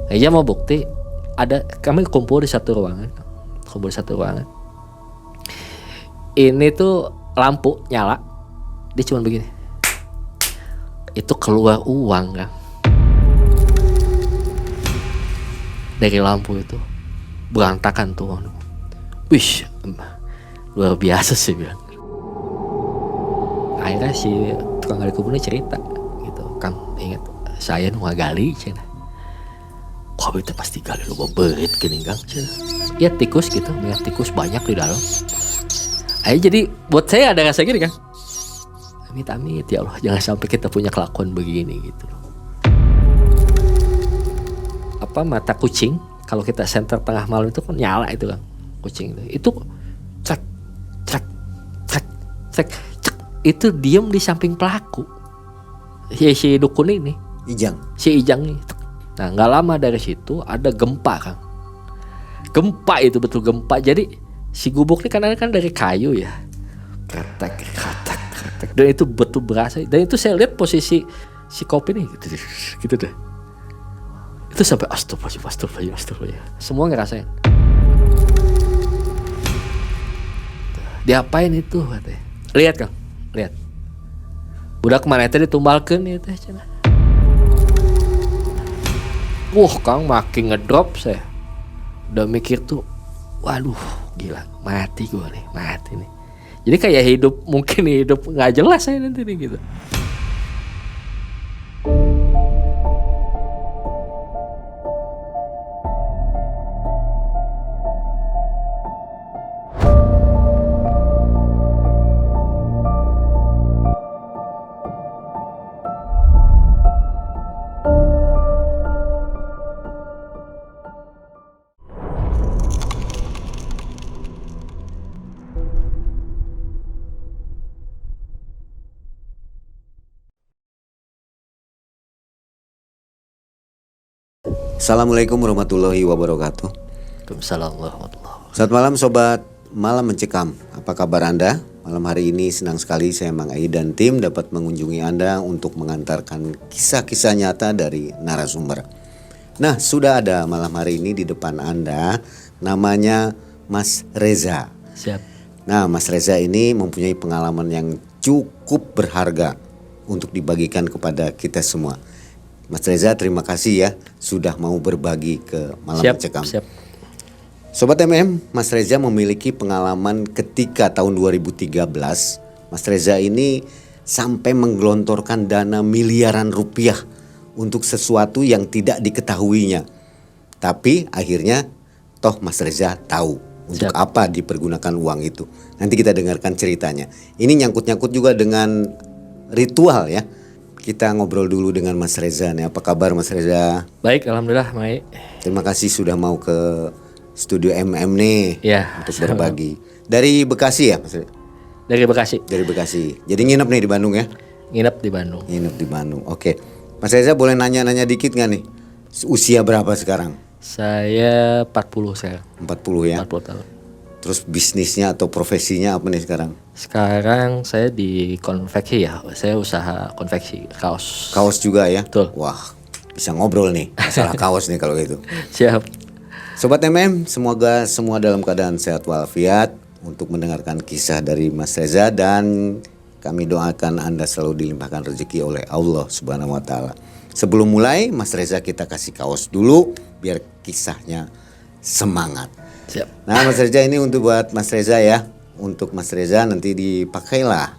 Dia mau bukti, ada kami kumpul di satu ruangan. Ini tuh lampu nyala, dia cuma begini. Itu keluar uang kan dari lampu itu, berantakan tuh. Wih, luar biasa sih bilang. Akhirnya si tukang gali kubur ini cerita gitu, Kang ingat saya nu ngagali cina. Kau itu pasti gali lu berit gini Kang cina. Ya tikus gitu, banyak tikus banyak di dalam. Jadi buat saya ada rasa gini kan, amit ya Allah jangan sampai kita punya kelakuan begini gitu. Apa mata kucing kalau kita senter tengah malam itu kan nyala itu kan kucing itu cek itu diem di samping pelaku si dukun ini si Ijang ini. Nah nggak lama dari situ ada gempa kan, gempa itu betul gempa. Jadi si gubuk ini kan dari kayu ya, kretek, dan itu betul berasa. Dan itu saya lihat posisi si kopi nih gitu deh. Itu sampai astagfirullah. Semua ngerasain. Diapain itu katanya? Lihat Kang, lihat. Udah kemana tadi ditumbalkeun ieu teh cenah. Kang makin ngedrop saya. Udah mikir tuh, waduh gila, mati nih. Jadi kayak hidup nggak jelas saya nanti nih gitu. Assalamualaikum warahmatullahi wabarakatuh. Waalaikumsalam warahmatullahi wabarakatuh. Selamat malam sobat Malam Mencekam. Apa kabar Anda? Malam hari ini senang sekali saya Mang Ai dan tim dapat mengunjungi Anda untuk mengantarkan kisah-kisah nyata dari narasumber. Nah, sudah ada malam hari ini di depan Anda, namanya Mas Reza. Siap. Nah, Mas Reza ini mempunyai pengalaman yang cukup berharga untuk dibagikan kepada kita semua. Mas Reza, terima kasih ya sudah mau berbagi ke Malam Mencekam. Siap. Sobat MM, Mas Reza memiliki pengalaman ketika tahun 2013. Mas Reza ini sampai menggelontorkan dana miliaran rupiah untuk sesuatu yang tidak diketahuinya. Tapi akhirnya toh Mas Reza tahu untuk apa dipergunakan uang itu. Nanti kita dengarkan ceritanya. Ini nyangkut-nyangkut juga dengan ritual ya. Kita ngobrol dulu dengan Mas Reza nih. Apa kabar Mas Reza? Baik, alhamdulillah, Mai. Terima kasih sudah mau ke studio MM nih ya, untuk berbagi. Dari Bekasi ya Mas Reza? Dari Bekasi. Dari Bekasi. Jadi nginep nih di Bandung ya? Nginep di Bandung. Oke. Mas Reza boleh nanya-nanya dikit gak nih? Usia berapa sekarang? Saya 40 sekarang. 40 ya? 40 tahun. Terus bisnisnya atau profesinya apa nih sekarang? Sekarang saya di konveksi ya. Saya usaha konveksi kaos. Kaos juga ya? Betul. Wah, bisa ngobrol nih masalah kaos nih kalau gitu. Siap. Sobat MM, semoga semua dalam keadaan sehat walafiat untuk mendengarkan kisah dari Mas Reza, dan kami doakan Anda selalu dilimpahkan rezeki oleh Allah Subhanahu wa taala. Sebelum mulai, Mas Reza kita kasih kaos dulu biar kisahnya semangat. Siap. Nah, Mas Reza ini untuk buat Mas Reza ya. Untuk Mas Reza nanti dipakailah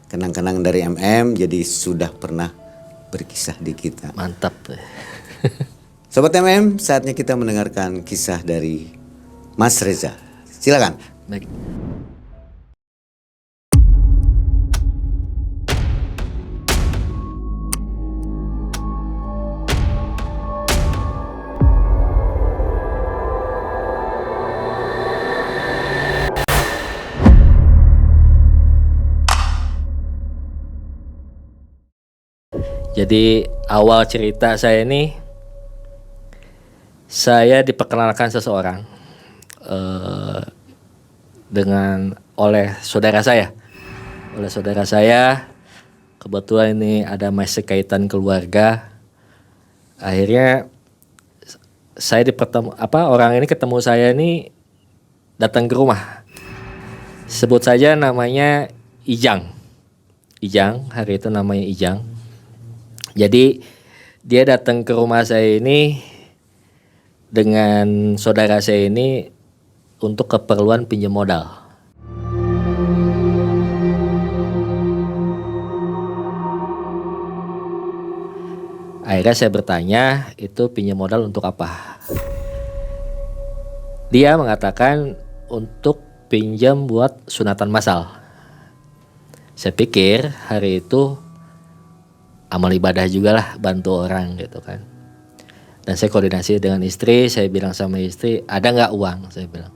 kenang-kenang dari MM, jadi sudah pernah berkisah di kita. Mantap. Sobat MM, saatnya kita mendengarkan kisah dari Mas Reza. Silakan. Baik. Jadi awal cerita saya ini, saya diperkenalkan seseorang oleh saudara saya. Kebetulan ini ada masih kaitan keluarga. Akhirnya saya orang ini ketemu saya ini datang ke rumah. Sebut saja namanya Ijang. Hari itu namanya Ijang. Jadi dia datang ke rumah saya ini dengan saudara saya ini untuk keperluan pinjam modal. Akhirnya saya bertanya, itu pinjam modal untuk apa? Dia mengatakan untuk pinjam buat sunatan massal. Saya pikir hari itu amal ibadah juga lah, bantu orang gitu kan. Dan saya koordinasi dengan istri, saya bilang sama istri, ada nggak uang? Saya bilang,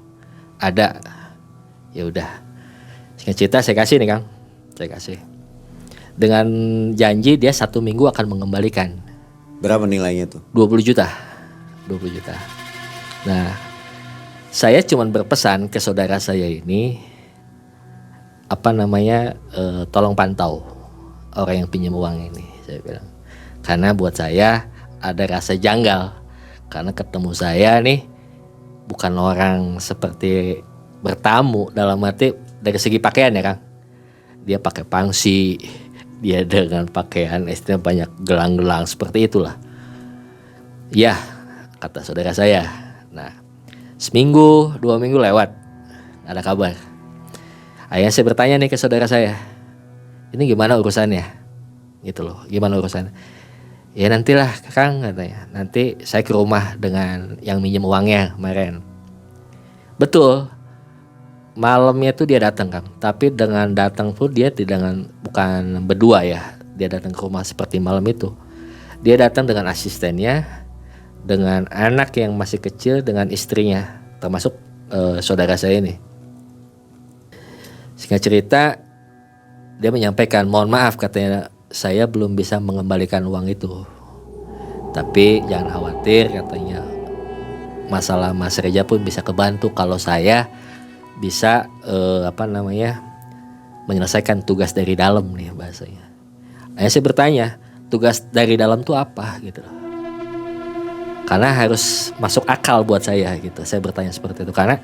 ada. Ya udah. Singkat cerita saya kasih nih Kang, saya kasih. Dengan janji dia 1 minggu akan mengembalikan. Berapa nilainya tuh? 20 juta. Nah, saya cuman berpesan ke saudara saya ini, tolong pantau orang yang pinjam uang ini, saya bilang. Karena buat saya ada rasa janggal, karena ketemu saya nih bukan orang seperti bertamu, dalam arti dari segi pakaian ya Kang. Dia pakai pangsi, dia dengan pakaian istilah banyak gelang-gelang seperti itulah. Ya, kata saudara saya. Nah, 1 minggu, 2 minggu lewat, gak ada kabar. Akhirnya saya bertanya nih ke saudara saya, ini gimana urusannya? Gitu loh, gimana urusannya? Ya nantilah Kang, katanya. Nanti saya ke rumah dengan yang minjem uangnya kemarin. Betul. Malamnya tuh dia datang Kang. Tapi dengan datang pun dia bukan berdua ya. Dia datang ke rumah seperti malam itu. Dia datang dengan asistennya, dengan anak yang masih kecil, dengan istrinya, termasuk saudara saya ini. Singkat cerita, dia menyampaikan, mohon maaf katanya, saya belum bisa mengembalikan uang itu. Tapi jangan khawatir katanya, masalah Mas Reza pun bisa kebantu kalau saya bisa menyelesaikan tugas dari dalam nih bahasanya. Akhirnya saya bertanya, tugas dari dalam tuh apa gitu loh. Karena harus masuk akal buat saya gitu. Saya bertanya seperti itu karena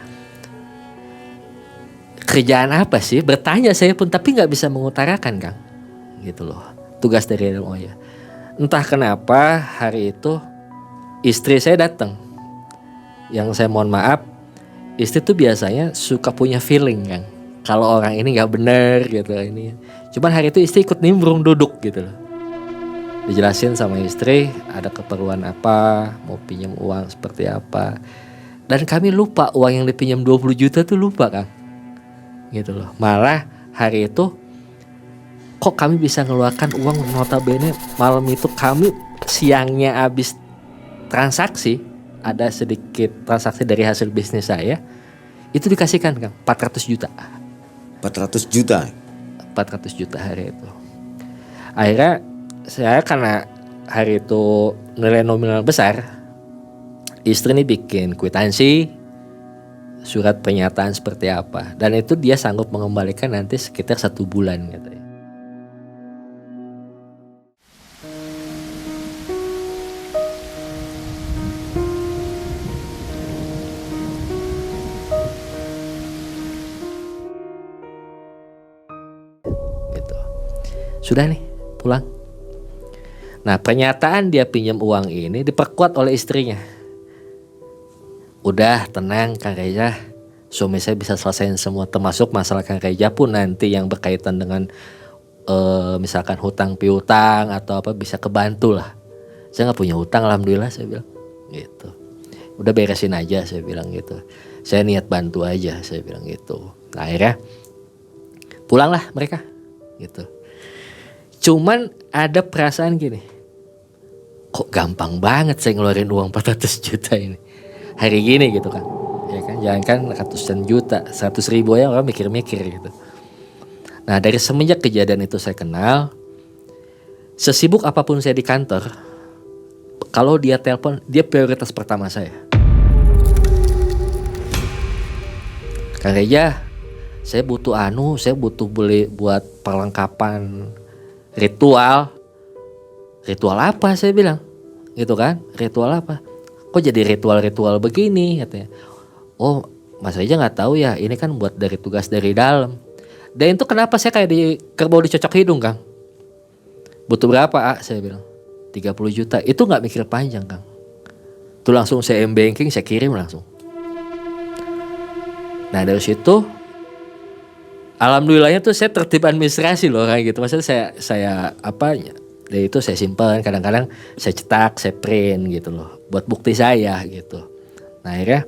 kerjaan apa sih? Bertanya saya pun tapi nggak bisa mengutarakan Kang. Gitu loh. Tugas dari dalam, oh ya. Entah kenapa hari itu istri saya datang. Yang saya mohon maaf, istri tuh biasanya suka punya feeling Kang. Kalau orang ini nggak benar gitu ini. Cuman hari itu istri ikut nimbrung duduk gitu loh. Dijelasin sama istri ada keperluan apa, mau pinjam uang seperti apa. Dan kami lupa uang yang dipinjam 20 juta tuh lupa Kang. Gitu loh. Malah hari itu kok kami bisa ngeluarkan uang, notabene malam itu kami siangnya habis transaksi, ada sedikit transaksi dari hasil bisnis saya, itu dikasihkan Kang 400 juta. 400 juta? 400 juta hari itu. Akhirnya saya karena hari itu nilai nominal besar, istri ini bikin kwitansi, surat pernyataan seperti apa, dan itu dia sanggup mengembalikan nanti sekitar 1 bulan gitu ya. Gitu. Sudah nih pulang. Nah pernyataan dia pinjam uang ini diperkuat oleh istrinya. Udah tenang Kang Reza, suami saya bisa selesaiin semua, termasuk masalah Kang Reza pun nanti yang berkaitan dengan misalkan hutang piutang atau apa bisa kebantu lah. Saya nggak punya hutang alhamdulillah, saya bilang gitu. Udah beresin aja, saya bilang gitu. Saya niat bantu aja, saya bilang gitu. Nah, akhirnya pulanglah mereka gitu. Cuman ada perasaan gini, kok gampang banget saya ngeluarin uang 400 juta ini hari gini gitu kan. Ya kan, jangan kan ratusan juta, 100 ribu ya orang mikir-mikir gitu. Nah dari semenjak kejadian itu saya kenal, sesibuk apapun saya di kantor, kalau dia telepon, dia prioritas pertama saya. Kang Reza, saya butuh beli buat perlengkapan ritual apa saya bilang gitu kan, ritual apa, kok jadi ritual-ritual begini katanya. Oh Mas Reza nggak tahu ya, ini kan buat dari tugas dari dalam. Dan itu kenapa saya kayak di kerbau dicocok hidung Kang. Butuh berapa saya bilang 30 juta. Itu gak mikir panjang Kang. Itu langsung saya m-banking, saya kirim langsung. Nah dari situ alhamdulillahnya tuh saya tertib administrasi loh kayak gitu. Maksudnya saya apa dari itu saya simpan, kadang-kadang saya cetak, saya print gitu loh, buat bukti saya gitu. Nah akhirnya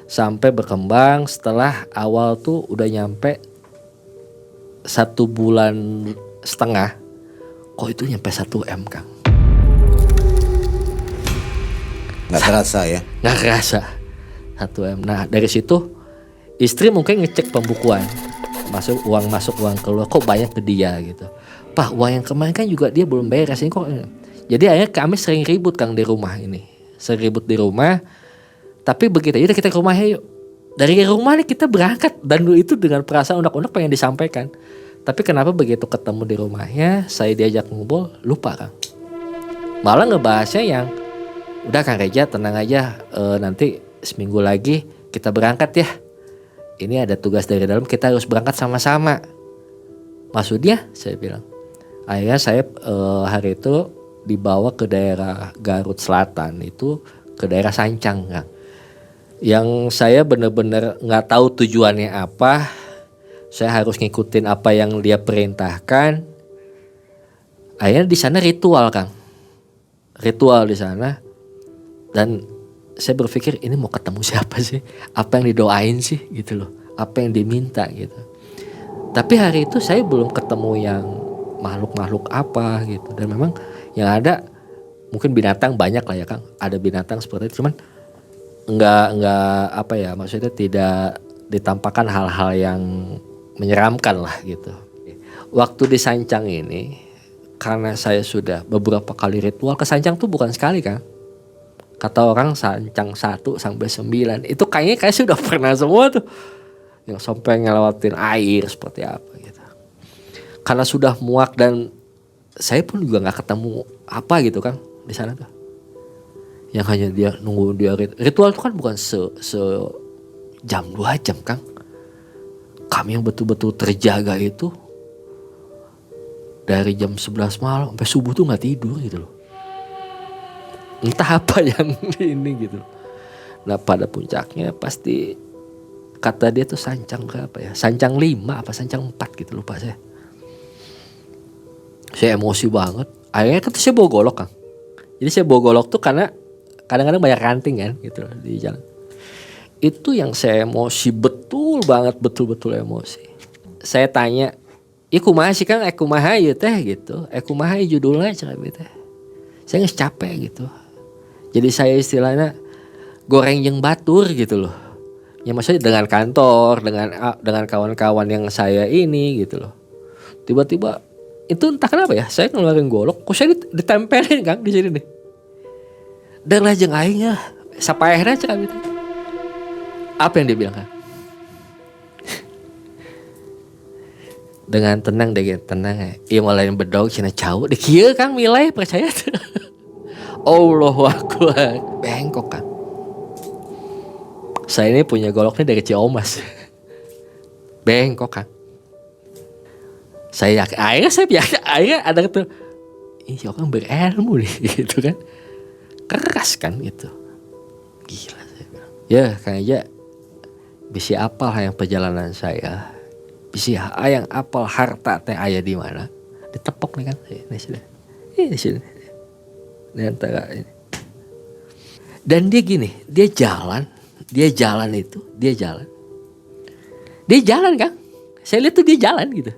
sampai berkembang, setelah awal tuh udah nyampe 1,5 bulan, kok itu nyampe 1 M Kang. Gak terasa ya? Gak kerasa 1 M. Nah dari situ istri mungkin ngecek pembukuan, uang masuk uang keluar, kok banyak ke dia gitu. Pak uang yang kemarin kan juga dia belum beres ini kok. Jadi akhirnya kami sering ribut Kang di rumah ini. Sering ribut di rumah. Tapi begitu yaudah kita ke rumahnya yuk. Dari rumah nih kita berangkat. Dan itu dengan perasaan unek-unek pengen disampaikan. Tapi kenapa begitu ketemu di rumahnya, saya diajak ngobrol, lupa Kang. Malah ngebahasnya yang udah Kang Reza tenang aja, nanti seminggu lagi kita berangkat ya. Ini ada tugas dari dalam, kita harus berangkat sama-sama. Maksudnya saya bilang. Akhirnya saya hari itu dibawa ke daerah Garut Selatan, itu ke daerah Sancang Kang. Yang saya benar-benar nggak tahu tujuannya apa. Saya harus ngikutin apa yang dia perintahkan. Akhirnya di sana ritual Kang. Ritual di sana. Dan saya berpikir ini mau ketemu siapa sih? Apa yang didoain sih gitu loh. Apa yang diminta gitu. Tapi hari itu saya belum ketemu yang makhluk-makhluk apa gitu. Dan memang yang ada mungkin binatang banyak lah ya Kang. Ada binatang seperti itu, cuman enggak apa ya, maksudnya tidak ditampakkan hal-hal yang menyeramkan lah gitu. Waktu di Sancang ini karena saya sudah beberapa kali ritual ke Sancang tuh bukan sekali Kang. Kata orang Sancang 1 sampai 9 itu kayaknya sudah pernah semua tuh. Yang sampai ngelewatin air seperti apa gitu. Karena sudah muak dan saya pun juga nggak ketemu apa gitu Kang di sana tuh. Yang hanya dia nunggu dia ritual itu kan bukan se jam 2 jam Kang. Kami yang betul-betul terjaga itu dari jam 11 malam sampai subuh tuh nggak tidur gitu loh. Entah apa yang ini gitu. Nah pada puncaknya pasti kata dia tuh Sancang berapa ya? Sancang 5 apa Sancang 4 gitu lupa saya. Saya emosi banget. Akhirnya kan saya bawa golok Kang. Jadi saya bawa golok tuh karena kadang-kadang banyak ranting kan gitu di jalan. Itu yang saya emosi betul banget, betul-betul emosi. Saya tanya, kumaha sih Kang, kumaha ieu teh gitu. Kumaha judulnya cenah teh. Saya geus capek gitu. Jadi saya istilahnya goreng jeung batur gitu loh. Ya maksudnya dengan kantor, dengan kawan-kawan yang saya ini gitu loh. Tiba-tiba itu entah kenapa ya, saya ngeluarin golok, kok saya ditempelin Kang di sini nih. Dan lajeng aingnya sapaehna cenah gitu. Apa yang dia bilang Kang? Dengan tenang deh, tenang ya. Iya malah yang bedog cenah cau. Di kieu Kang milih percaya tuh. Allahu Akbar. Bengkok Kang. Saya ini punya goloknya dari Ciomas. Bengkok Kang. Saya yakin, akhirnya ada tuh. Ini orang berilmu nih gitu kan. Keras kan gitu. Gila saya bilang. Ya kayaknya bisa apal yang perjalanan saya. Bisa yang apal harta teh aya di mana. Ditepok nih kan. Ini sudah. Ini sudah. Di antara ini. Dan dia gini, dia jalan Kang. Saya lihat tuh dia jalan gitu.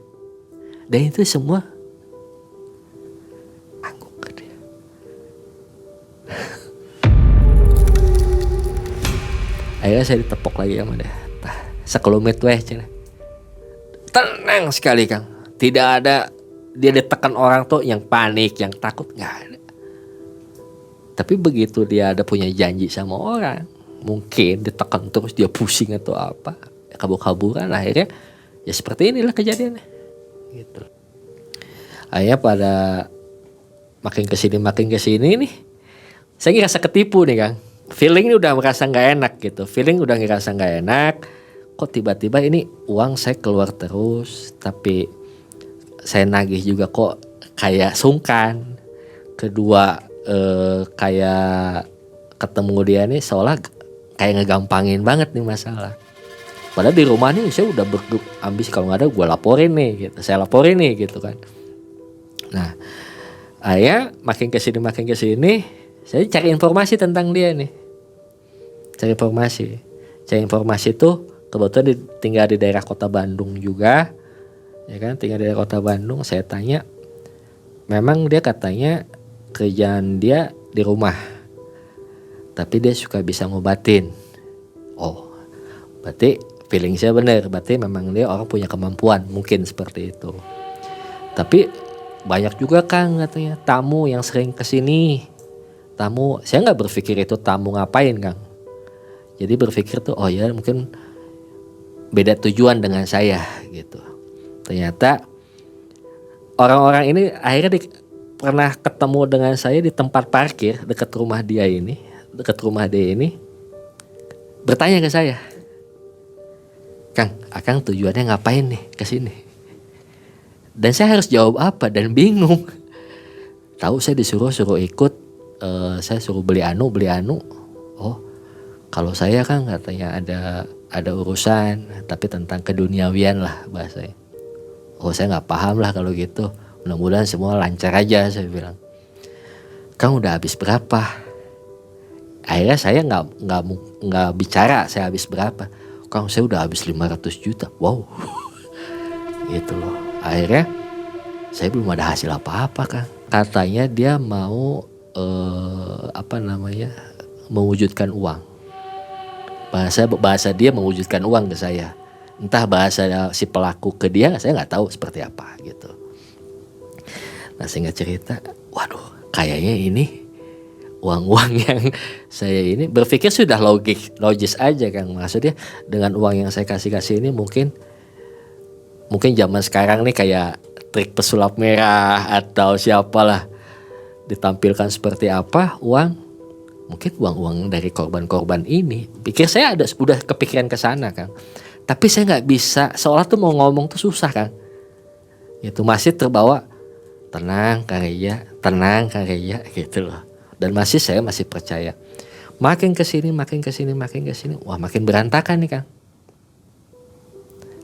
Dan itu semua angguk ke dia. Akhirnya saya ditepok lagi sama dia. Sekelumit weh cenah. Tenang sekali Kang. Tidak ada dia ditekan orang tuh yang panik, yang takut, nggak ada. Tapi begitu dia ada punya janji sama orang, mungkin ditekan terus dia pusing atau apa, kabur-kaburan, akhirnya ya seperti inilah kejadiannya. Gitu. Akhirnya pada makin kesini nih, saya ngerasa ketipu nih Kang. feeling udah merasa nggak enak gitu, feeling udah ngerasa nggak enak. Kok tiba-tiba ini uang saya keluar terus, tapi saya nagih juga kok kayak sungkan. Kedua kayak ketemu dia nih seolah kayak ngegampangin banget nih masalah. Padahal di rumah nih saya udah ambis, kalau nggak ada gue laporin nih gitu, saya laporin nih gitu kan. Nah, akhirnya makin kesini saya cari informasi tentang dia nih. Cari informasi tuh kebetulan tinggal di daerah kota Bandung juga, ya kan, tinggal di daerah kota Bandung. Saya tanya, memang dia katanya kerjaan dia di rumah, tapi dia suka bisa ngobatin. Oh, berarti feeling saya benar, berarti memang dia orang punya kemampuan, mungkin seperti itu. Tapi banyak juga Kang katanya tamu yang sering kesini. Tamu, saya nggak berpikir itu tamu ngapain Kang. Jadi berpikir tuh, oh ya mungkin beda tujuan dengan saya gitu. Ternyata orang-orang ini akhirnya pernah ketemu dengan saya di tempat parkir dekat rumah dia ini, bertanya ke saya, Kang, Akang tujuannya ngapain nih ke sini? Dan saya harus jawab apa, dan bingung. Tahu saya disuruh ikut, saya suruh beli anu. Oh, kalau saya kan katanya ada urusan, tapi tentang keduniawian lah bahasanya. Oh, saya nggak paham lah kalau gitu. Mudah-mudahan semua lancar aja, saya bilang. Kang udah habis berapa? Akhirnya saya nggak bicara saya habis berapa. Kang, saya udah habis 500 juta. Wow. Gitu loh. Akhirnya saya belum ada hasil apa-apa Kang. Katanya dia mau mewujudkan uang. Bahasa dia mewujudkan uang ke saya. Entah bahasa si pelaku ke dia, saya nggak tahu seperti apa gitu. Nah, singkat cerita, waduh, kayaknya ini uang-uang yang saya ini berpikir sudah logis aja Kang. Maksudnya dengan uang yang saya kasih ini mungkin zaman sekarang nih kayak trik pesulap merah atau siapalah ditampilkan seperti apa uang, mungkin uang dari korban-korban ini. Pikir saya udah kepikiran ke sana Kang. Tapi saya nggak bisa, seolah tuh mau ngomong tuh susah Kang. Itu masih terbawa tenang Kang Reja gitu loh. Dan saya masih percaya. Makin kesini, wah makin berantakan nih Kang.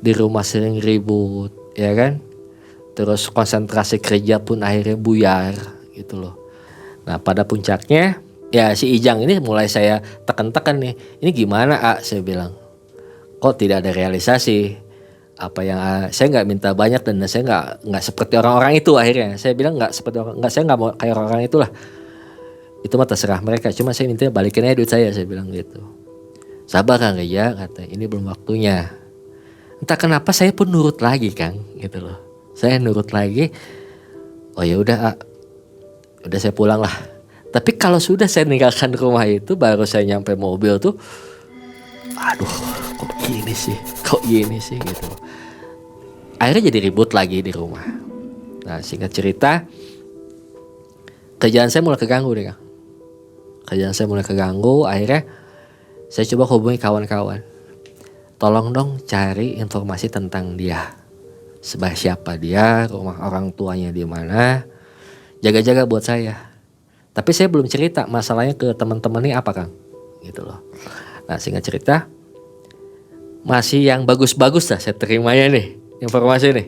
Di rumah sering ribut, ya kan. Terus konsentrasi kerja pun akhirnya buyar gitu loh. Nah, pada puncaknya ya si Ijang ini mulai saya tekan-tekan nih. Ini gimana saya bilang. Kok tidak ada realisasi? Apa yang saya nggak minta banyak dan saya nggak seperti orang-orang itu akhirnya. Saya bilang saya nggak mau kayak orang-orang itulah. Itu mah terserah mereka. Cuma saya minta balikin aja duit saya bilang gitu. Sabar Kang Reja, kata ini belum waktunya. Entah kenapa saya pun nurut lagi Kang, gitu loh. Saya nurut lagi. Oh ya udah saya pulang lah. Tapi kalau sudah saya meninggalkan rumah itu, baru saya nyampe mobil tuh, aduh, kok gini sih gitu. Akhirnya jadi ribut lagi di rumah. Nah, singkat cerita, kerjaan saya mulai keganggu deh Kang. Akhirnya saya coba hubungi kawan-kawan. Tolong dong cari informasi tentang dia. Siapa dia, rumah orang tuanya di mana. Jaga-jaga buat saya. Tapi saya belum cerita masalahnya ke teman-teman ini apa Kang. Gitu loh. Nah, singkat cerita, masih yang bagus-bagus lah saya terimanya nih informasi nih.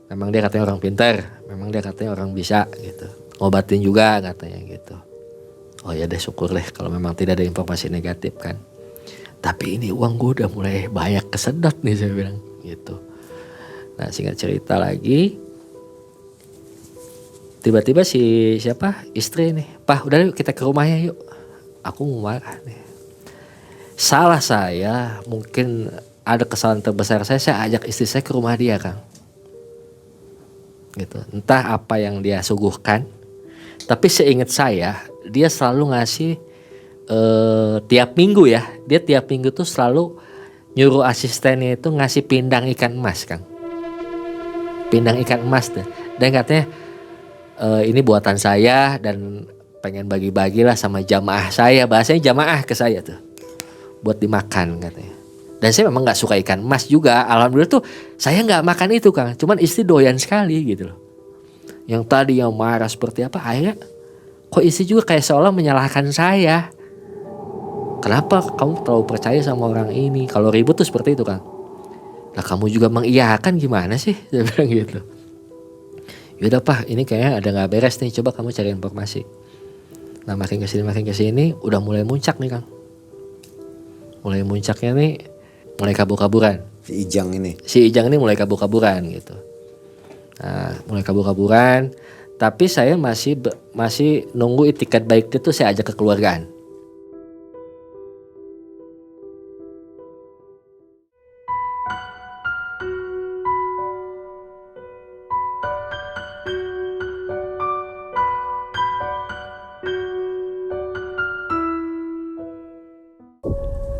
Memang dia katanya orang pintar, memang dia katanya orang bisa gitu. Ngobatin juga katanya gitu. Oh ya deh, syukur deh kalau memang tidak ada informasi negatif kan. Tapi ini uang gue udah mulai banyak kesedot nih, saya bilang gitu. Nah, singkat cerita lagi, tiba-tiba istri nih, Pak udah yuk kita ke rumahnya yuk. Aku mau marah nih. Salah saya, mungkin ada kesalahan terbesar saya ajak istri saya ke rumah dia Kang. Gitu. Entah apa yang dia suguhkan, tapi seingat saya dia selalu ngasih tiap minggu ya, dia tiap minggu tuh selalu nyuruh asistennya itu ngasih pindang ikan emas Kang. Pindang ikan emas deh. Dan katanya ini buatan saya dan pengen bagi-bagilah sama jamaah saya, bahasanya jamaah ke saya tuh, buat dimakan katanya. Dan saya memang nggak suka ikan mas juga. Alhamdulillah tuh saya nggak makan itu Kang, cuman istri doyan sekali gitu loh. Yang tadi yang marah seperti apa, akhirnya kok istri juga kayak seolah menyalahkan saya. Kenapa kamu terlalu percaya sama orang ini? Kalau ribut tuh seperti itu Kang. Lah kamu juga mengiyakan gimana sih? Saya bilang gitu. Yaudah Pak, ini kayaknya ada nggak beres nih. Coba kamu cari informasi. Nah makin kesini, udah mulai muncak nih Kang. Mulai muncaknya nih, mulai kabur-kaburan. Si Ijang ini mulai kabur-kaburan gitu. Nah mulai kabur-kaburan. Tapi saya masih nunggu itikat baik itu, saya ajak kekeluargaan.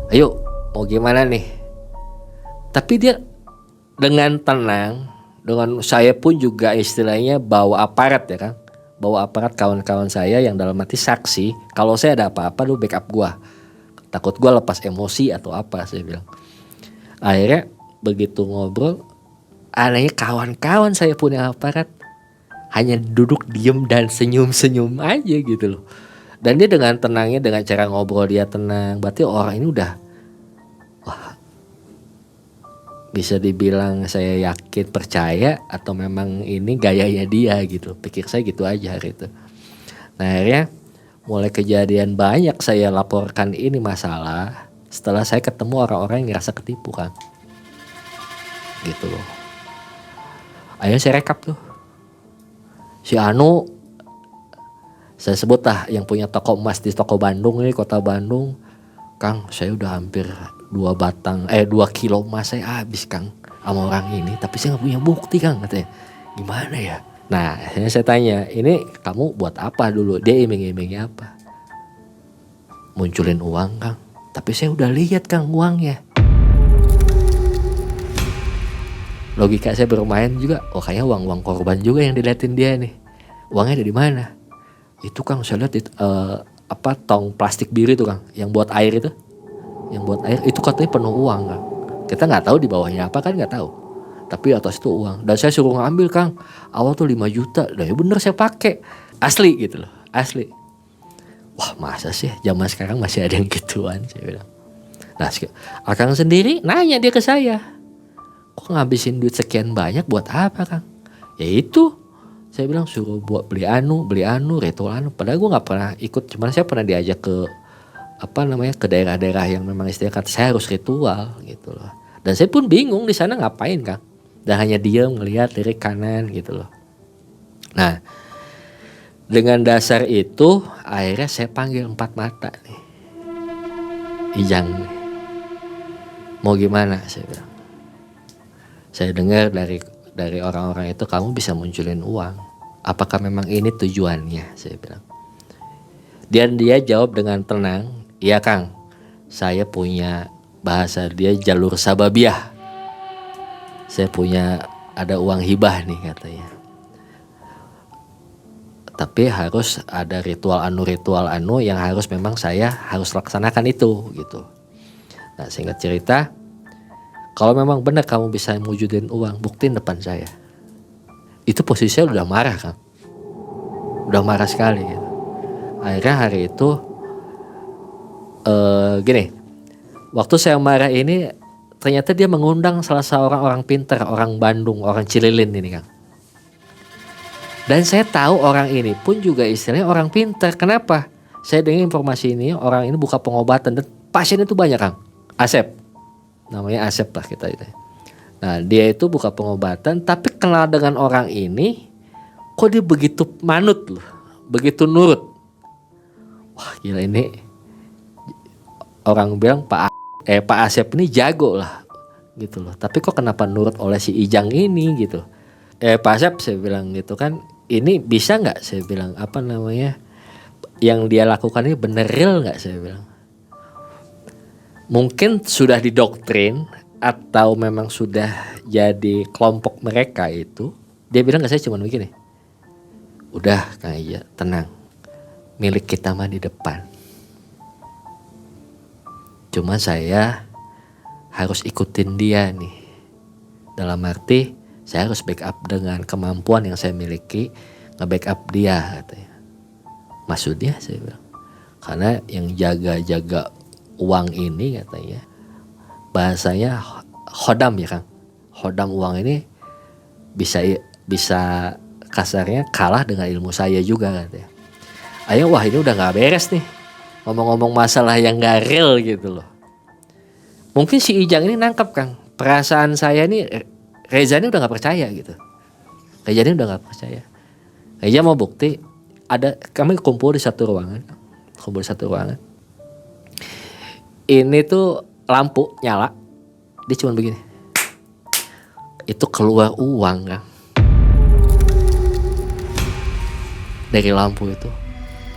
Ayo, mau gimana nih? Tapi dia dengan tenang, dengan saya pun juga istilahnya bawa aparat ya kan. Bawa aparat kawan-kawan saya yang dalam arti saksi. Kalau saya ada apa-apa lu backup gua. Takut gua lepas emosi atau apa, saya bilang. Akhirnya begitu ngobrol, anehnya kawan-kawan saya punya aparat hanya duduk diem dan senyum-senyum aja gitu loh. Dan dia dengan tenangnya, dengan cara ngobrol dia tenang. Berarti orang ini udah, wah, bisa dibilang saya yakin percaya atau memang ini gayanya dia gitu. Pikir saya gitu aja hari itu. Nah akhirnya mulai kejadian banyak saya laporkan ini masalah setelah saya ketemu orang-orang yang ngerasa ketipu kan. Gitu loh. Akhirnya saya rekap tuh. Si Anu, saya sebut lah yang punya toko emas di toko Bandung nih, kota Bandung. Kang, saya udah hampir 2 kilo emas saya habis Kang sama orang ini. Tapi saya gak punya bukti Kang katanya. Gimana ya? Nah saya tanya, ini kamu buat apa dulu? Dia iming-imingnya apa? Munculin uang Kang. Tapi saya udah lihat Kang uangnya. Logika saya bermain juga. Oh kayaknya uang korban juga yang diliatin dia nih. Uangnya ada di mana? Itu Kang saya lihat itu, tong plastik biru itu Kang, yang buat air itu, itu katanya penuh uang Kang. Kita nggak tahu di bawahnya apa kan, nggak tahu. Tapi atas itu uang. Dan saya suruh ngambil Kang. Awal tuh 5 juta. Dan ya bener saya pakai. Asli gitu loh, asli. Wah masa sih zaman sekarang masih ada yang gituan, saya bilang. Nah Akang sendiri nanya dia ke saya, kok ngabisin duit sekian banyak buat apa Kang? Ya itu. Saya bilang suruh buat beli anu, ritual anu. Padahal gue gak pernah ikut. Cuman saya pernah diajak ke ke daerah-daerah yang memang istilahnya kata saya harus ritual gitu loh. Dan saya pun bingung di sana ngapain Kang. Dan hanya diam ngelihat lirik kanan gitu loh. Nah dengan dasar itu akhirnya saya panggil 4 mata nih. Ijang nih. Mau gimana saya bilang. Saya dengar dari orang-orang itu kamu bisa munculin uang. Apakah memang ini tujuannya? Saya bilang. Dan dia jawab dengan tenang, iya Kang, saya punya, bahasa dia jalur sababiah. Saya punya ada uang hibah nih katanya. Tapi harus ada ritual anu yang harus memang saya harus laksanakan itu gitu. Nah singkat cerita, kalau memang benar kamu bisa mewujudin uang, buktiin depan saya. Itu posisinya udah marah Kang. Udah marah sekali gitu. Akhirnya hari itu gini. Waktu saya marah ini ternyata dia mengundang salah seorang orang pintar, orang Bandung, orang Cililin ini Kang. Dan saya tahu orang ini pun juga istilahnya orang pintar. Kenapa? Saya dengar informasi ini, orang ini buka pengobatan dan pasien itu banyak Kang. Asep. Namanya Asep lah kita itu. Nah dia itu buka pengobatan tapi kenal dengan orang ini, kok dia begitu manut loh, begitu nurut. Wah gila ini orang bilang Pak Asep ini jago lah gitu loh. Tapi kok kenapa nurut oleh si Ijang ini gitu. Pak Asep saya bilang gitu kan, ini bisa nggak saya bilang yang dia lakukan ini bener real nggak saya bilang. Mungkin sudah didoktrin atau memang sudah jadi kelompok mereka itu. Dia bilang ke saya cuma begini, udah Kang Ija tenang, milik kita mah di depan. Cuma saya harus ikutin dia nih. Dalam arti saya harus backup dengan kemampuan yang saya miliki, nge-backup dia katanya. Maksudnya saya bilang, karena yang jaga-jaga uang ini katanya, bahasanya khodam ya Kang. Khodam uang ini bisa kasarnya kalah dengan ilmu saya juga katanya. Ayo wah ini udah gak beres nih. Ngomong-ngomong masalah yang gak real gitu loh. Mungkin si Ijang ini nangkep Kang. Perasaan saya ini Reza ini udah gak percaya gitu. Reza ini udah gak percaya. Reza mau bukti. Kami kumpul di satu ruangan. Ini tuh lampu nyala. Dia cuma begini. Itu keluar uang Kang. Dari lampu itu.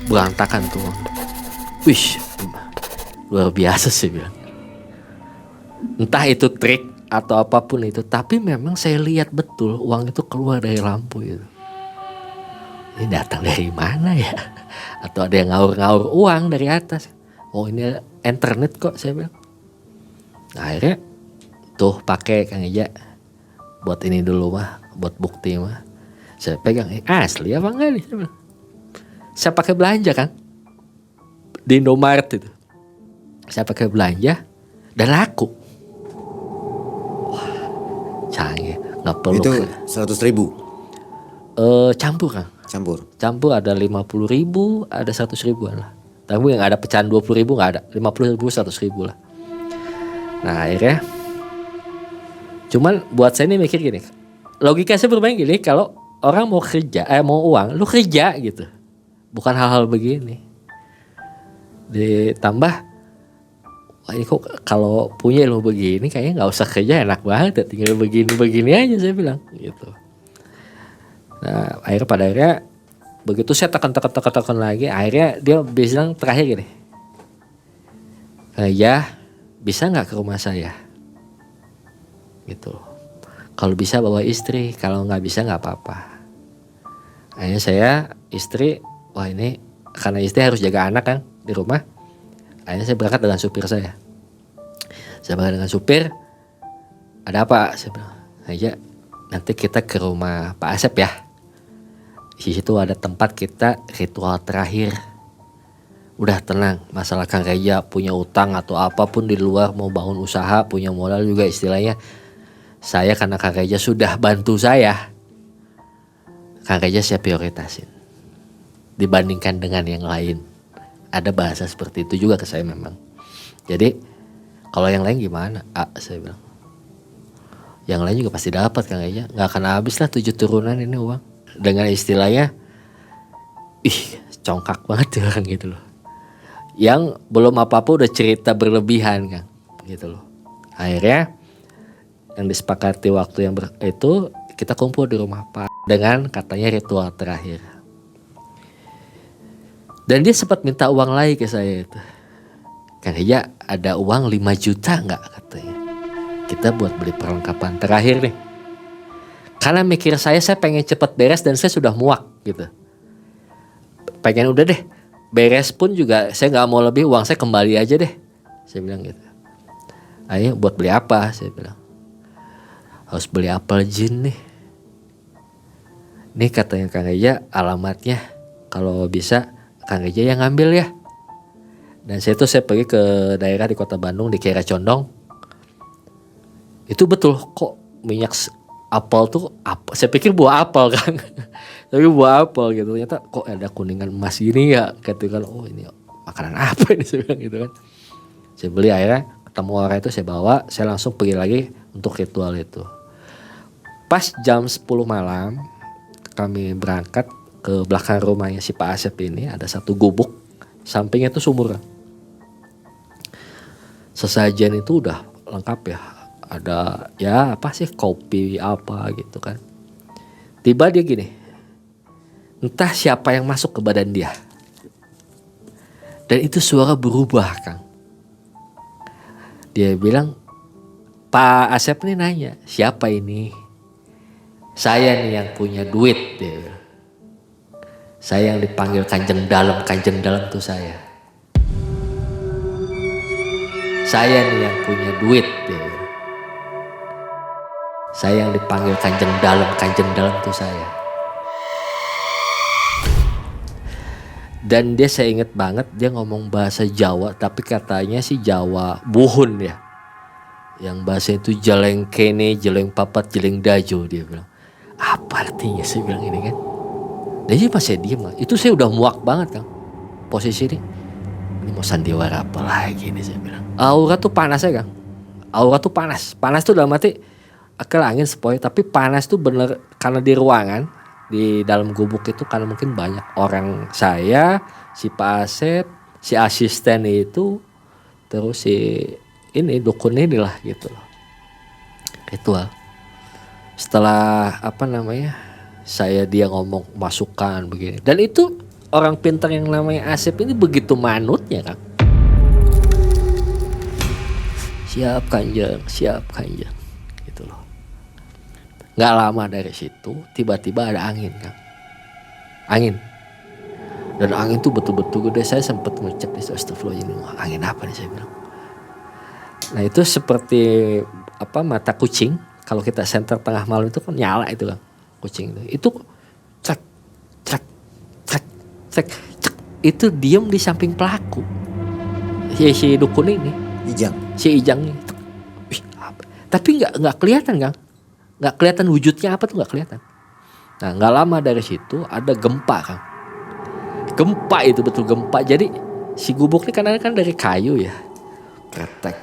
Berantakan tuh uang. Wih, luar biasa sih bilang. Entah itu trik atau apapun itu, tapi memang saya lihat betul uang itu keluar dari lampu itu. Ini datang dari mana ya? Atau ada yang ngaur-ngaur uang dari atas? Oh ini internet kok saya bilang. Nah, akhirnya tuh pakai Kang Eja buat ini dulu mah, buat bukti mah. Saya pegang, asli apa enggak nih? Saya pakai belanja Kang. Di Indomaret itu. Saya pakai belanja dan laku. Wah, canggih. Nggak perlu. Itu 100.000? Campur Kang. Campur ada 50.000, ada 100.000 lah. Tapi yang ada pecahan 20.000 nggak ada. 50.000, 100.000 lah. Nah akhirnya, cuman buat saya ini mikir gini. Logika saya bermain gini, kalau orang mau kerja, mau uang, lu kerja gitu. Bukan hal-hal begini. Ditambah, wah ini kok kalau punya ilmu begini kayaknya nggak usah kerja, enak banget ya, tinggal begini aja saya bilang gitu. Nah akhirnya begitu saya tekan lagi, akhirnya dia bilang terakhir gini, ya bisa nggak ke rumah saya gitu. Kalau bisa bawa istri, kalau nggak bisa nggak apa-apa. Akhirnya saya istri, wah ini karena istri harus jaga anak kan di rumah. Akhirnya saya berangkat dengan supir saya. Saya berangkat dengan supir. Ada apa? Saya bilang, aja nanti kita ke rumah Pak Asep ya. Di situ ada tempat kita ritual terakhir. Udah tenang, masalah Kang Reja punya utang atau apapun di luar, mau bangun usaha, punya modal juga istilahnya. Saya karena Kang Reja sudah bantu saya, Kang Reja saya prioritasin dibandingkan dengan yang lain. Ada bahasa seperti itu juga ke saya memang. Jadi kalau yang lain gimana? Saya bilang. Yang lain juga pasti dapat Kang Reja. Gak akan habis lah 7 turunan ini uang. Dengan istilahnya, congkak banget ya orang gitu loh. Yang belum apa-apa udah cerita berlebihan Kang, gitu loh. Akhirnya yang disepakati waktu yang itu kita kumpul di rumah Pak dengan katanya ritual terakhir. Dan dia sempat minta uang lagi ke saya itu. Kang Reja ada uang 5 juta nggak katanya. Kita buat beli perlengkapan terakhir nih. Karena mikir saya pengen cepet beres dan saya sudah muak gitu. Pengen udah deh beres pun juga saya nggak mau lebih, uang saya kembali aja deh. Saya bilang gitu. Ayo buat beli apa? Saya bilang. Harus beli apel jin nih. Nih katanya Kang Reja alamatnya. Kalau bisa Kang Reja yang ngambil ya. Dan saya pergi ke daerah di kota Bandung di Kiara Condong. Itu betul kok minyak apel tuh apa? Saya pikir buah apel kan. Tapi buah apel gitu. Ternyata kok ada kuningan emas gini ya. Gitu kan. Oh ini makanan apa ini saya bilang gitu kan. Saya beli, akhirnya ketemu orang itu saya bawa. Saya langsung pergi lagi untuk ritual itu. Pas jam 10 malam kami berangkat ke belakang rumahnya si Pak Asep ini. Ada satu gubuk, sampingnya itu sumur. Sesajen itu udah lengkap ya. Ada ya apa sih, kopi apa gitu kan. Tiba dia gini, entah siapa yang masuk ke badan dia. Dan itu suara berubah Kang. Dia bilang, Pak Asep nih nanya, siapa ini? Saya nih yang punya duit. Dia. Saya yang dipanggil Kanjeng Dalam tuh saya. Saya nih yang punya duit dia. Saya yang dipanggil Kanjeng Dalam tuh saya. Dan dia, saya inget banget, dia ngomong bahasa Jawa, tapi katanya sih Jawa Buhun ya. Yang bahasa itu jeleng kene, jeleng papat, jeleng dajo, dia bilang. Apa artinya, saya bilang ini kan. Dan dia pas saya diem lah, itu saya udah muak banget kan posisi ini mau sandiwara apa lagi nih, saya bilang. Aura tuh panas ya kan, aura tuh panas tuh dalam arti ke angin sepoi, tapi panas tuh bener karena di ruangan, di dalam gubuk itu karena mungkin banyak orang, saya, si Pak Asep, si asisten itu, terus si ini dukun inilah gitu loh. Ritual. Setelah saya dia ngomong masukan begini. Dan itu orang pintar yang namanya Asep ini begitu manutnya kan. Siap kanjeng gitu loh. Gak lama dari situ tiba-tiba ada angin kan. Angin. Dan angin tuh betul-betul gede. Saya sempat ngecek di astagfirullah, ini angin apa nih, saya bilang. Nah itu seperti mata kucing. Kalau kita senter tengah malam itu kan nyala itu kan. Kucing itu cek itu diem di samping pelaku, si dukun ini, si Ijang ini. Tapi nggak kelihatan kan, nggak kelihatan wujudnya apa tuh, nggak kelihatan. Nah nggak lama dari situ ada gempa kan, gempa itu betul gempa. Jadi si gubuk ini kan dari kayu ya, kretek,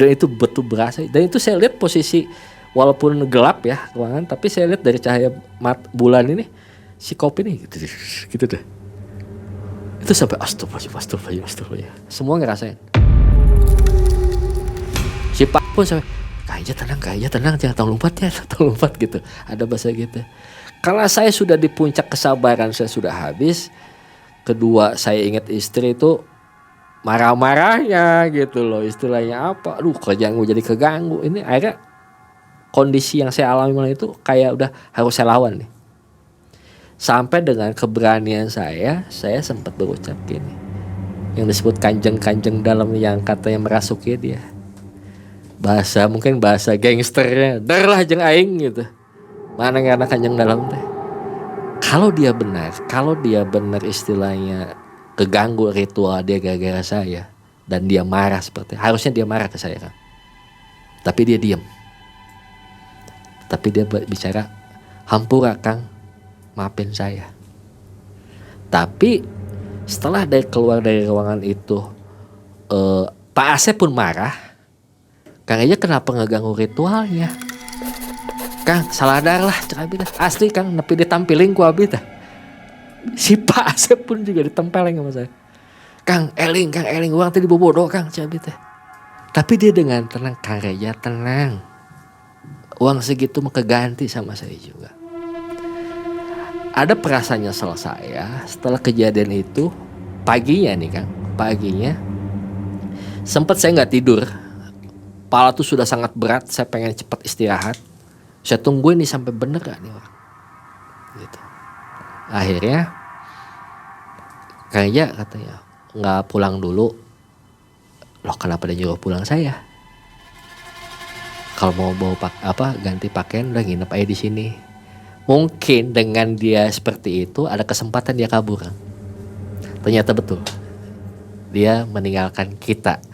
dan itu betul berasa. Dan itu saya lihat posisi walaupun gelap ya ruangan, tapi saya lihat dari cahaya bulan ini si kopi nih gitu deh. Itu sampai astagfirullah. Semua ngerasain. Si Pak pun sampai kayaknya tenang, jangan lompat gitu. Ada bahasa gitu. Kalau saya sudah di puncak kesabaran, saya sudah habis. Kedua, saya ingat istri itu marah-marahnya gitu loh. Istilahnya apa? Aduh, kerjaan gue jadi keganggu. Ini akhirnya kondisi yang saya alami malam itu kayak udah harus saya lawan nih. Sampai dengan keberanian saya sempat berucap gini. Yang disebut kanjeng dalam yang katanya merasuki dia. Mungkin bahasa gangsternya. Darlah jeng aing gitu. Mana karena kanjeng dalam teh. Kalau dia benar istilahnya keganggu ritual dia gara-gara saya. Dan dia marah seperti. Harusnya dia marah ke saya kan. Tapi dia diam. Tapi dia bicara, hampura Kang, maafin saya. Tapi setelah keluar dari ruangan itu, Pak Asep pun marah. Kang aja kenapa ngeganggu ritualnya? Kang, saladar lah, asli Kang, nepi ditampilin ku abis dah. Si Pak Asep pun juga ditempelin sama saya. Kang, eling, uang tadi bobodo Kang, tapi dia dengan tenang, Kang Reja tenang. Uang segitu mau keganti sama saya juga. Ada perasaan nyesel saya setelah kejadian itu. Paginya sempat saya nggak tidur. Kepala tuh sudah sangat berat. Saya pengen cepat istirahat. Saya tungguin nih sampai bener gak nih orang. Gitu. Akhirnya kayaknya katanya nggak pulang dulu. Loh kenapa dia nyuruh pulang saya? Kalau mau ganti pakaian udah nginep aja di sini. Mungkin dengan dia seperti itu ada kesempatan dia kabur. Ternyata betul. Dia meninggalkan kita.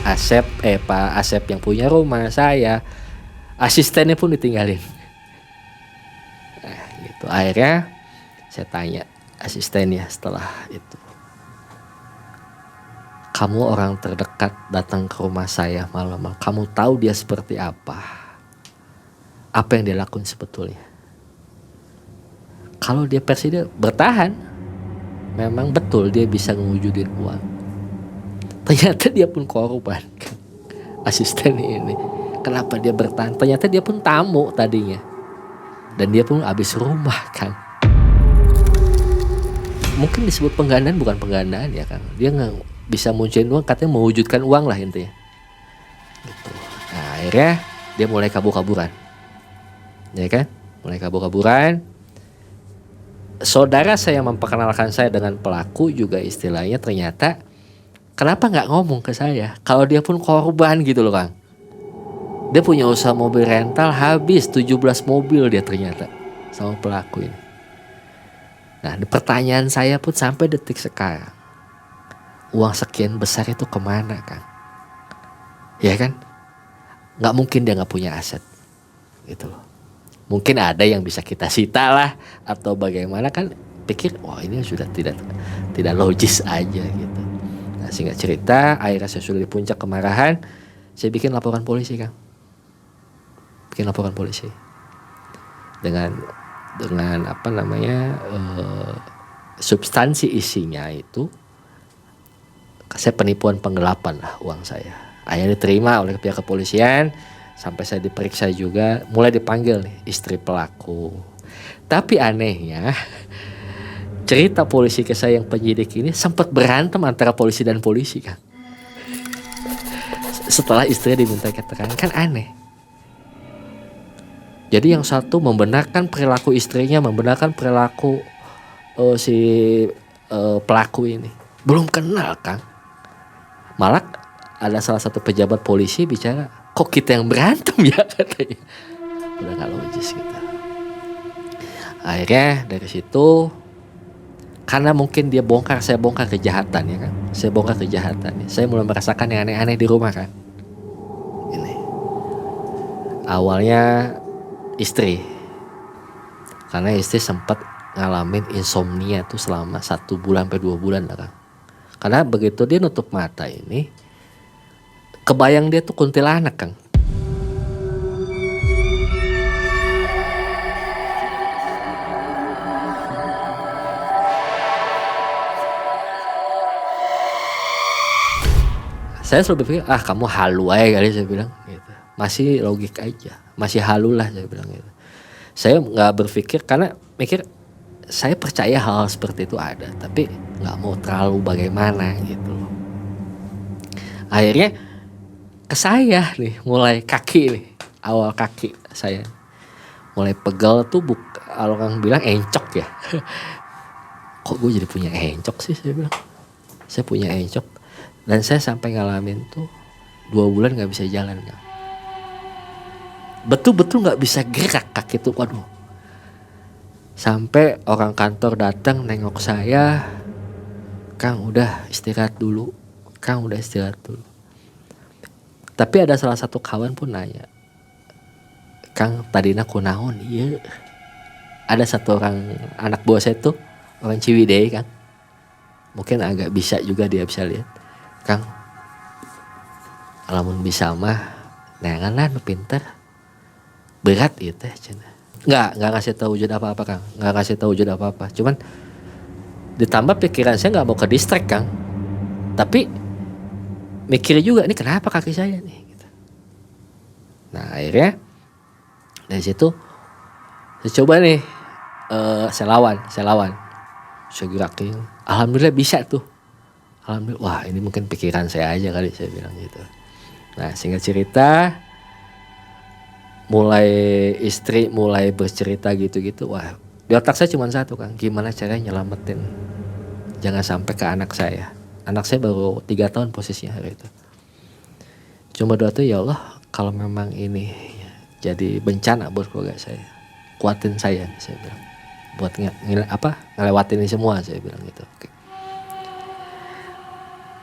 Pak Asep yang punya rumah, saya, asistennya pun ditinggalin. Nah, gitu. Akhirnya saya tanya asistennya setelah itu. Kamu orang terdekat datang ke rumah saya malam-malam. Kamu tahu dia seperti apa? Apa yang dia lakukan sebetulnya? Kalau dia dia bertahan, memang betul dia bisa mewujudin uang. Ternyata dia pun korban. Asisten ini. Kenapa dia bertahan? Ternyata dia pun tamu tadinya. Dan dia pun habis rumah kan. Mungkin disebut penggandaan, bukan penggandaan ya kan. Dia nggak bisa munculin uang, katanya mewujudkan uang lah intinya. Gitu. Nah, akhirnya dia mulai kabur-kaburan. Ya kan? Mulai kabur-kaburan. saudara saya memperkenalkan saya dengan pelaku juga istilahnya ternyata kenapa nggak ngomong ke saya kalau dia pun korban gitu loh Kang. Dia punya usaha mobil rental, habis 17 mobil dia ternyata sama pelaku ini. Nah, pertanyaan saya pun sampai detik sekarang, uang sekian besar itu kemana Kang? Ya kan? Nggak mungkin dia nggak punya aset gitu loh. Mungkin ada yang bisa kita sita lah atau bagaimana kan, pikir wah ini sudah tidak logis aja gitu. Nah, singkat cerita akhirnya saya sudah di puncak kemarahan, saya bikin laporan polisi Kang. Bikin laporan polisi dengan apa namanya, substansi isinya itu saya penipuan penggelapan lah uang saya. Akhirnya diterima oleh pihak kepolisian, sampai saya diperiksa juga, mulai dipanggil nih istri pelaku. Tapi anehnya cerita polisi ke saya yang penyidik ini sempat berantem antara polisi dan polisi Kang. Setelah istrinya diminta keterangan, kan aneh. Jadi yang satu membenarkan perilaku istrinya, membenarkan perilaku si pelaku ini. Belum kenal Kang. Malah ada salah satu pejabat polisi bicara, kok kita yang berantem ya katanya. Udah gak logis gitu. Akhirnya dari situ, karena mungkin dia bongkar, saya bongkar kejahatan ya kan. Saya bongkar kejahatan. Saya mulai merasakan yang aneh-aneh di rumah kan. Ini. Awalnya istri, karena istri sempat ngalamin insomnia tuh selama 1 bulan sampai 2 bulan lah Kang. Karena begitu dia nutup mata ini, kebayang dia tuh kuntilanak Kang. Saya selalu berpikir, kamu halu aja kali, saya bilang gitu. Masih logik aja, masih halu lah saya bilang gitu. Saya nggak berpikir, karena mikir saya percaya hal seperti itu ada, tapi nggak mau terlalu bagaimana gitu loh. Akhirnya ke saya nih, mulai kaki nih, awal kaki saya mulai pegel tuh, kalau orang bilang encok ya. Kok gue jadi punya encok sih, saya bilang. Saya punya encok. Dan saya sampai ngalamin tuh 2 bulan gak bisa jalan Kang. Betul-betul gak bisa gerak kaki tuh, waduh. Sampai orang kantor datang nengok saya, Kang udah istirahat dulu, Kang udah istirahat dulu. Tapi ada salah satu kawan pun nanya, Kang tadina kunaon? Iya. Ada satu orang anak buah saya tuh, orang Ciwidey Kang. Mungkin agak bisa juga dia bisa lihat. Kang, lamun bisa mah neangan lah pinter. Berat ieu teh cenah. Enggak ngasih tahu wujud apa-apa Kang. Enggak ngasih tahu wujud apa-apa. Cuman ditambah pikiran saya enggak mau ke distract Kang. Tapi mikir juga, ini kenapa kaki saya nih gitu. Nah, akhirnya dari situ saya coba nih, saya lawan. Saya gerakin. Alhamdulillah bisa tuh. Alhamdulillah, wah ini mungkin pikiran saya aja kali, saya bilang gitu. Nah, singkat cerita, istri mulai bercerita gitu-gitu, wah di otak saya cuma satu Kang, gimana caranya nyelamatin jangan sampai ke anak saya. Anak saya baru 3 tahun posisinya hari itu. Cuma doa tuh, ya Allah kalau memang ini jadi bencana buat keluarga saya, kuatin saya bilang, buat ngelewatin ini semua, saya bilang gitu. Oke.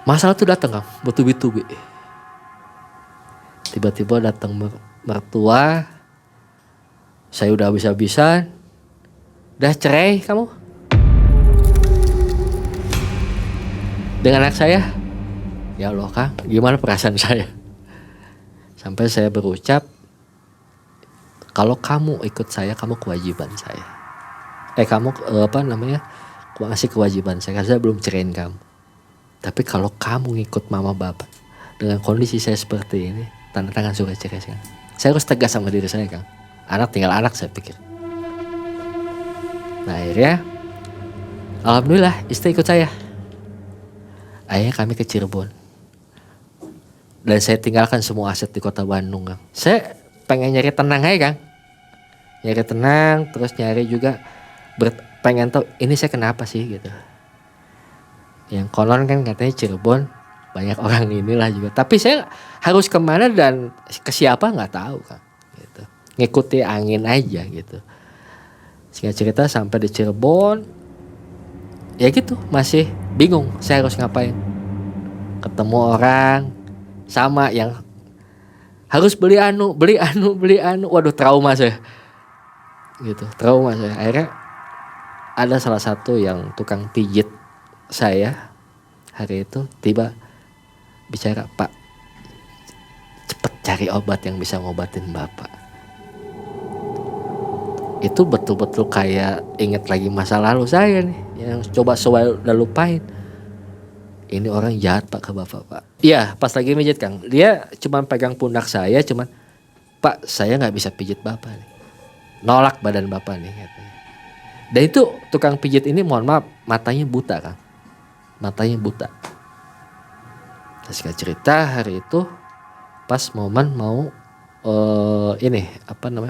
Masalah tuh datang Kang, bertubi-tubi. Tiba-tiba datang mertua, saya udah habis-habisan, udah cerai kamu dengan anak saya. Ya Allah Kang, gimana perasaan saya? Sampai saya berucap, kalau kamu ikut saya, kamu kewajiban saya. Kamu masih kewajiban saya, karena saya belum ceraiin kamu. Tapi kalau kamu ngikut mama bapak dengan kondisi saya seperti ini, tanda tangan surat cerai Kang. Saya harus tegas sama diri saya Kang. Anak tinggal anak, saya pikir. Nah, akhirnya alhamdulillah istri ikut saya. Akhirnya kami ke Cirebon. Dan saya tinggalkan semua aset di kota Bandung Kang. Saya pengen nyari tenang aja Kang. Nyari tenang, terus nyari juga pengen tahu ini saya kenapa sih gitu. Yang konon kan katanya Cirebon banyak orang inilah juga. Tapi saya harus kemana dan ke siapa nggak tahu kan. Gitu. Ngikuti angin aja gitu. Singkat cerita sampai di Cirebon, ya gitu masih bingung saya harus ngapain. Ketemu orang sama yang harus beli anu. Waduh trauma saya. Gitu, trauma saya. Akhirnya ada salah satu yang tukang pijit saya hari itu tiba bicara, Pak cepet cari obat yang bisa ngobatin Bapak. Itu betul-betul kayak inget lagi masa lalu saya nih yang coba udah lupain. Ini orang jahat Pak ke Bapak, Pak. Iya pas lagi pijit Kang, dia cuman pegang pundak saya, cuman Pak saya gak bisa pijit Bapak nih, nolak badan Bapak nih katanya. Dan itu tukang pijit ini mohon maaf matanya buta Kang, matanya buta. Terus cerita hari itu pas momen mau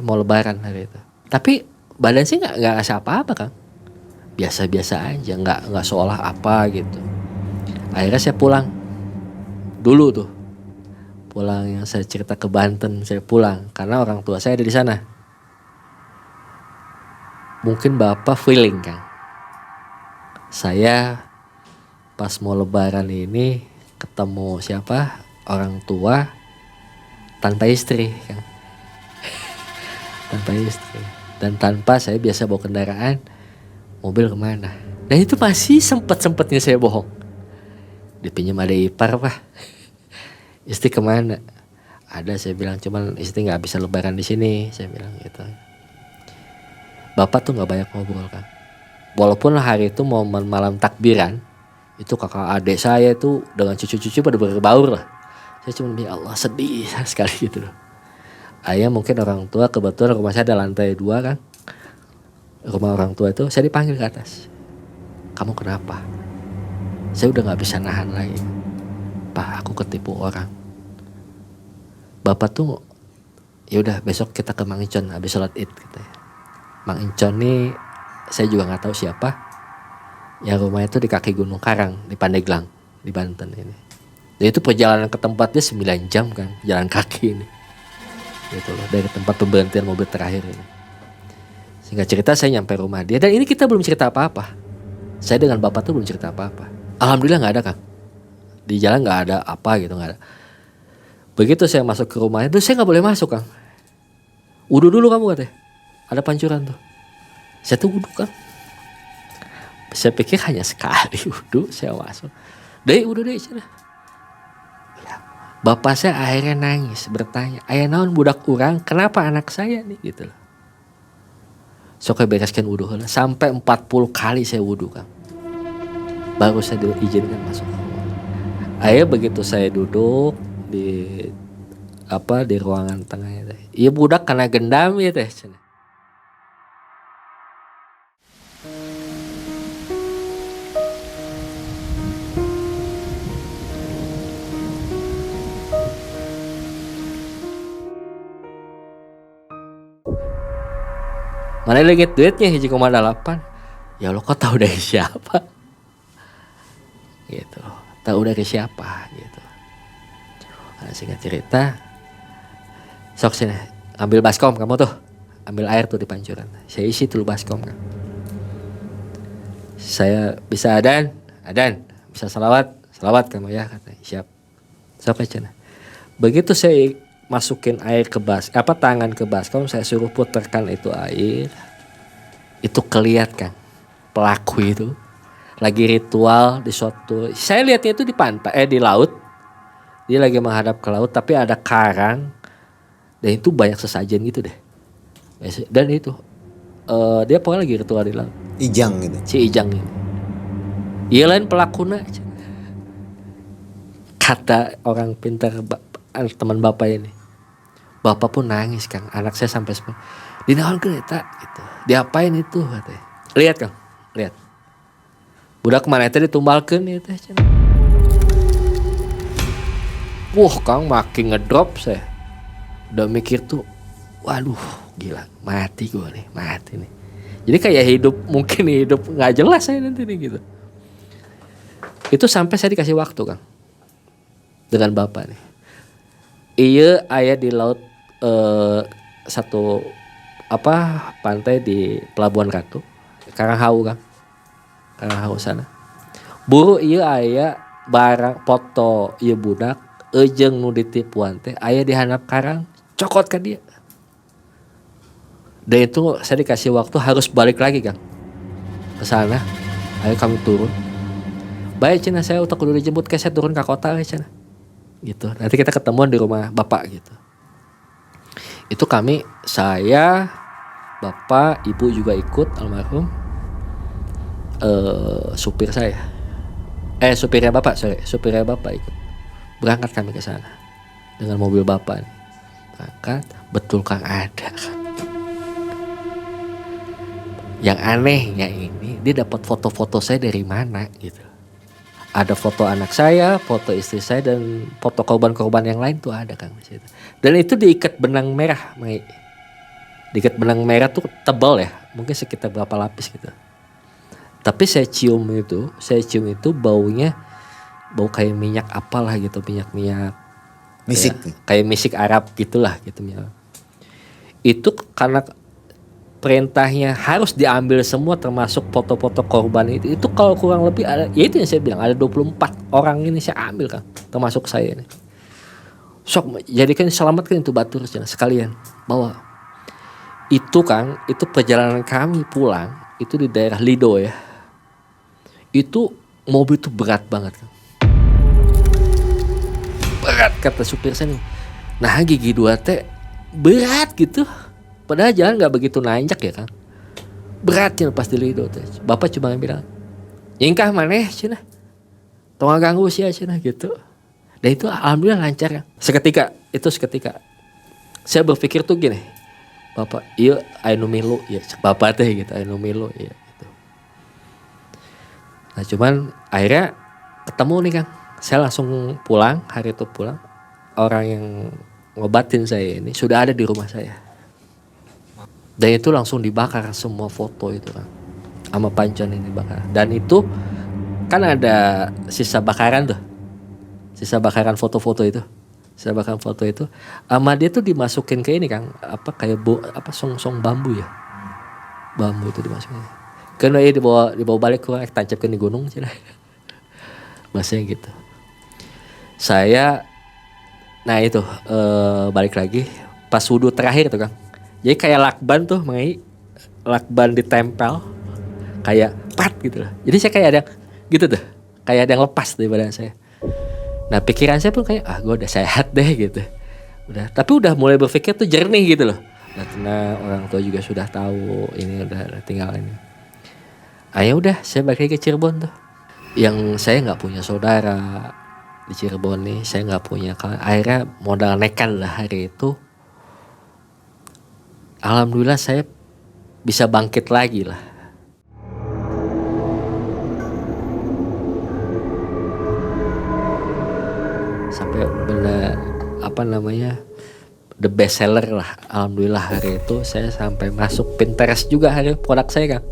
mau lebaran hari itu. Tapi badan sih nggak ngerasa apa-apa Kang, biasa-biasa aja, nggak seolah apa gitu. Akhirnya saya pulang dulu tuh, pulang yang saya cerita ke Banten, saya pulang karena orang tua saya ada di sana. Mungkin Bapak feeling Kang, saya pas mau lebaran ini ketemu siapa? Orang tua tanpa istri Kang. Tanpa istri. Dan tanpa saya biasa bawa kendaraan, mobil kemana. Dan itu masih sempet-sempetnya saya bohong. Dipinjam ada ipar Pak. Istri kemana? Ada saya bilang, cuman istri gak bisa lebaran di sini, saya bilang gitu. Bapak tuh gak banyak ngobrol Kang. Walaupun hari itu momen malam takbiran, itu kakak adik saya itu dengan cucu-cucu pada berbaur lah. Saya cuma bilang Allah sedih sekali gitu loh. Ayah mungkin orang tua, kebetulan rumah saya ada lantai 2 kan. Rumah orang tua itu saya dipanggil ke atas. Kamu kenapa? Saya udah gak bisa nahan lagi. Pak aku ketipu orang. Bapak tuh yaudah besok kita ke Mang Icon habis sholat id gitu ya. Mang Icon nih saya juga gak tahu siapa. Ya rumahnya itu di kaki Gunung Karang di Pandeglang di Banten ini. Dan itu perjalanan ke tempatnya 9 jam kan, jalan kaki ini. Gitu loh, dari tempat pemberhentian mobil terakhir ini. Singkat cerita saya nyampe rumah dia dan ini kita belum cerita apa-apa. Saya dengan bapak tuh belum cerita apa-apa. Alhamdulillah nggak ada Kang. Di jalan nggak ada apa gitu, nggak ada. Begitu saya masuk ke rumahnya itu saya nggak boleh masuk Kang. Wudu dulu kamu katanya. Ada pancuran tuh. Saya tuh wudu Kang. Saya pikir hanya sekali wudu saya masuk. Wudu sana. Ya, bapak saya akhirnya nangis bertanya, "Aya naon budak urang, kenapa anak saya nih?" gitu loh. Sok bereskan wudu heula sampai 40 kali saya wudu Kang. Baru saya diizinkan masuk. Akhirnya begitu saya duduk di ruangan tengahnya teh. Iya budak karena gendam ya teh. Mana lagi duitnya 1,8. Ya Allah kok tahu dari siapa? Gitu. Tahu dari siapa gitu. Nah, singkat cerita, sok sini ambil baskom kamu tuh. Ambil air tuh di pancuran. Saya isi dulu baskom kan. Saya bisa adan, bisa salawat kamu ya katanya. Siap. Sok aja. Begitu saya masukin air ke tangan ke baskom, saya suruh putarkan itu air. Itu kelihatan pelaku itu lagi ritual di suatu, saya lihatnya itu di pantai di laut. Dia lagi menghadap ke laut tapi ada karang dan itu banyak sesajen gitu deh. Dan itu dia pokoknya lagi ritual di laut. Ijang gitu. Si Ijang ini. Iya lain pelakuna. Kata orang pintar teman bapak ini. Bapak pun nangis Kang. Anak saya sampai dinaonkeun eta gitu. Diapain itu katanya. Lihat Kang, lihat. Budak mana teh ditumbalkeun ieu teh cenah. Wah Kang makin ngedrop saya. Udah mikir tuh, waduh gila mati gue nih, mati nih. Jadi kayak hidup nggak jelas saya nanti nih gitu. Itu sampai saya dikasih waktu Kang dengan bapak nih. Iya ayah di laut satu pantai di Pelabuhan Ratu, Karanghau Kang, Karanghau sana. Buru iya ayah barang foto iya budak, ejeng nu ditipuan teh ayah di handap karang, cokot ke dia. Dan itu saya dikasih waktu harus balik lagi Kang ke sana. Ayo kami turun. Baik cina saya utak kudu dijemput ke saya turun ke kota cina. Gitu. Nanti kita ketemuan di rumah bapak gitu. Itu kami, saya, bapak, ibu juga ikut almarhum. Supir saya. Supirnya bapak ikut. Berangkat kami ke sana dengan mobil bapak nih. Berangkat, betul Kang ada. Yang anehnya ini dia dapat foto-foto saya dari mana gitu. Ada foto anak saya, foto istri saya, dan foto korban-korban yang lain tuh ada Kang di situ. Dan itu diikat benang merah, Mai. Diikat benang merah tuh tebal ya, mungkin sekitar berapa lapis gitu. Tapi saya cium itu baunya bau kayak minyak apalah gitu, minyak misik, kayak misik Arab gitulah gitu. Itu karena perintahnya harus diambil semua termasuk foto-foto korban itu kalau kurang lebih ada, ya itu yang saya bilang ada 24 orang ini saya ambil Kang, termasuk saya nih. Sok jadikan selamatkan itu batur sekalian bawa. Itu Kang, itu perjalanan kami pulang itu di daerah Lido ya. Itu mobil itu berat banget Kang. Berat kata supir saya nih. Nah gigi 2 teh berat gitu. Padahal jalan gak begitu nanjak ya Kang. Beratnya pas di Lido teh. Bapak cuma bilang, "Nyingkah maneh cenah. Tong ganggu sia cenah" gitu. Dan itu alhamdulillah lancar Kang. Seketika. Saya berpikir tuh gini, Bapak, iya anu milu ya bapak teh gitu, anu milu ya gitu. Nah cuman akhirnya ketemu nih Kang. Saya langsung pulang, hari itu pulang. Orang yang ngobatin saya ini sudah ada di rumah saya. Dan itu langsung dibakar semua foto itu Kang. Sama pancan ini dibakar. Dan itu kan ada sisa bakaran tuh. Sisa bakaran foto-foto itu. Sama dia tuh dimasukin ke ini Kang. Kayak song-song bambu ya. Bambu itu dimasukin. Karena ya dibawa balik kurang tancapkan di gunung cina. Masanya gitu. Saya itu balik lagi pas wudhu terakhir tuh Kang. Jadi kayak lakban tuh Mai, lakban ditempel kayak pat gitu loh. Jadi saya kayak ada gitu tuh, kayak ada yang lepas dari badan saya. Nah pikiran saya pun kayak gue udah sehat deh gitu. Tapi udah mulai berpikir tuh jernih gitu loh. Nah karena orang tua juga sudah tahu ini udah tinggal ini. Ya udah saya balik lagi ke Cirebon tuh. Yang saya nggak punya saudara di Cirebon nih, saya nggak punya. Akhirnya modal nekat lah hari itu. Alhamdulillah saya bisa bangkit lagi lah. Sampai benar the best seller lah. Alhamdulillah hari itu saya sampai masuk Pinterest juga hari produk saya Kang.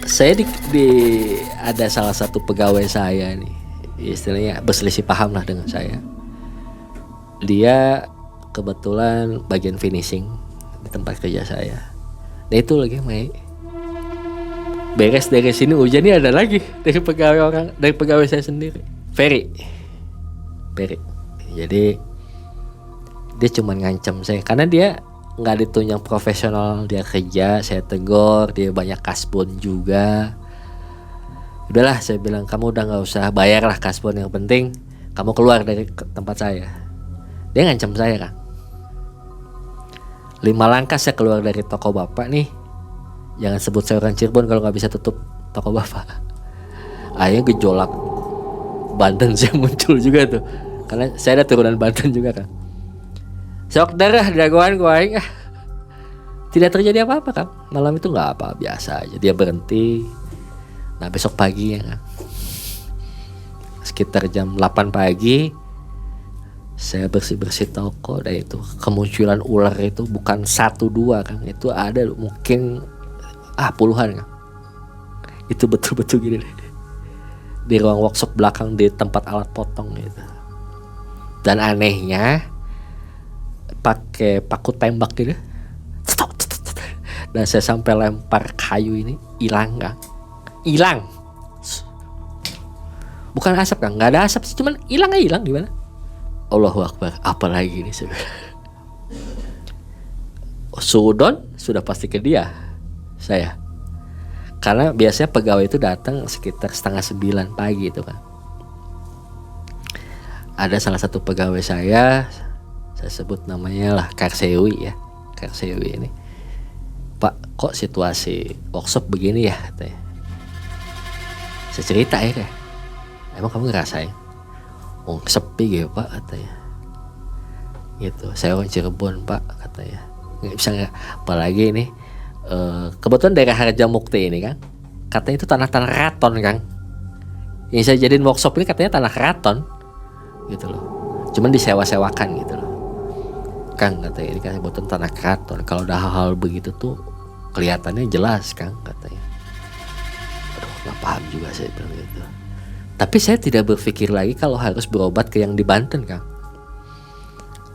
Saya ada salah satu pegawai saya nih, istilahnya berselisih paham lah dengan saya. Dia kebetulan bagian finishing di tempat kerja saya. Nah itu lagi Mai. Beres dari sini hujannya ada lagi dari pegawai saya sendiri. Ferry. Jadi dia cuma ngancam saya karena dia nggak ditunjang profesional, dia kerja, saya tegur, dia banyak kasbon juga. Udahlah saya bilang kamu udah nggak usah bayar lah kasbon, yang penting kamu keluar dari tempat saya. Dia ngancam saya Kang. 5 langkah saya keluar dari toko bapak nih. Jangan sebut saya orang Cirebon kalau gak bisa tutup toko bapak. Akhirnya gejolak Banten saya muncul juga tuh. Karena saya ada turunan Banten juga Kang. Sok darah dagoan gue aing. Tidak terjadi apa-apa Kang. Malam itu gak apa, biasa aja. Dia berhenti. Nah besok pagi ya Kang, sekitar jam 8 pagi saya bersih-bersih toko, dan itu kemunculan ular itu bukan 1-2 Kang, itu ada mungkin puluhan kan. Itu betul-betul gini deh, di ruang workshop belakang di tempat alat potong gitu. Dan anehnya pakai paku tembak gitu, dan saya sampai lempar kayu ini hilang kan, hilang. Bukan asap kan, nggak ada asap sih, cuman hilang gimana? Allahu Akbar, apalagi ini sebenarnya. Sudon sudah pasti ke dia, saya. Karena biasanya pegawai itu datang sekitar 8:30 pagi itu kan. Ada salah satu pegawai saya sebut namanya lah Karsewi ya, Karsewi ini. Pak, kok situasi workshop begini ya katanya. Saya cerita ya kayak, emang kamu ngerasain? Oh sepi gitu Pak katanya. Gitu, saya orang Cirebon Pak katanya. Nggak bisa nggak, apalagi ini kebetulan daerah Harjamukti ini kan, katanya itu tanah-tanah keraton kan. Yang saya jadiin workshop ini katanya tanah keraton gitu loh, cuman disewa-sewakan gitu loh Kang, katanya ini kan kebetulan tanah keraton. Kalau ada hal-hal begitu tuh kelihatannya jelas Kang katanya. Aduh nggak paham juga saya bilang gitu. Tapi saya tidak berpikir lagi kalau harus berobat ke yang di Banten Kang.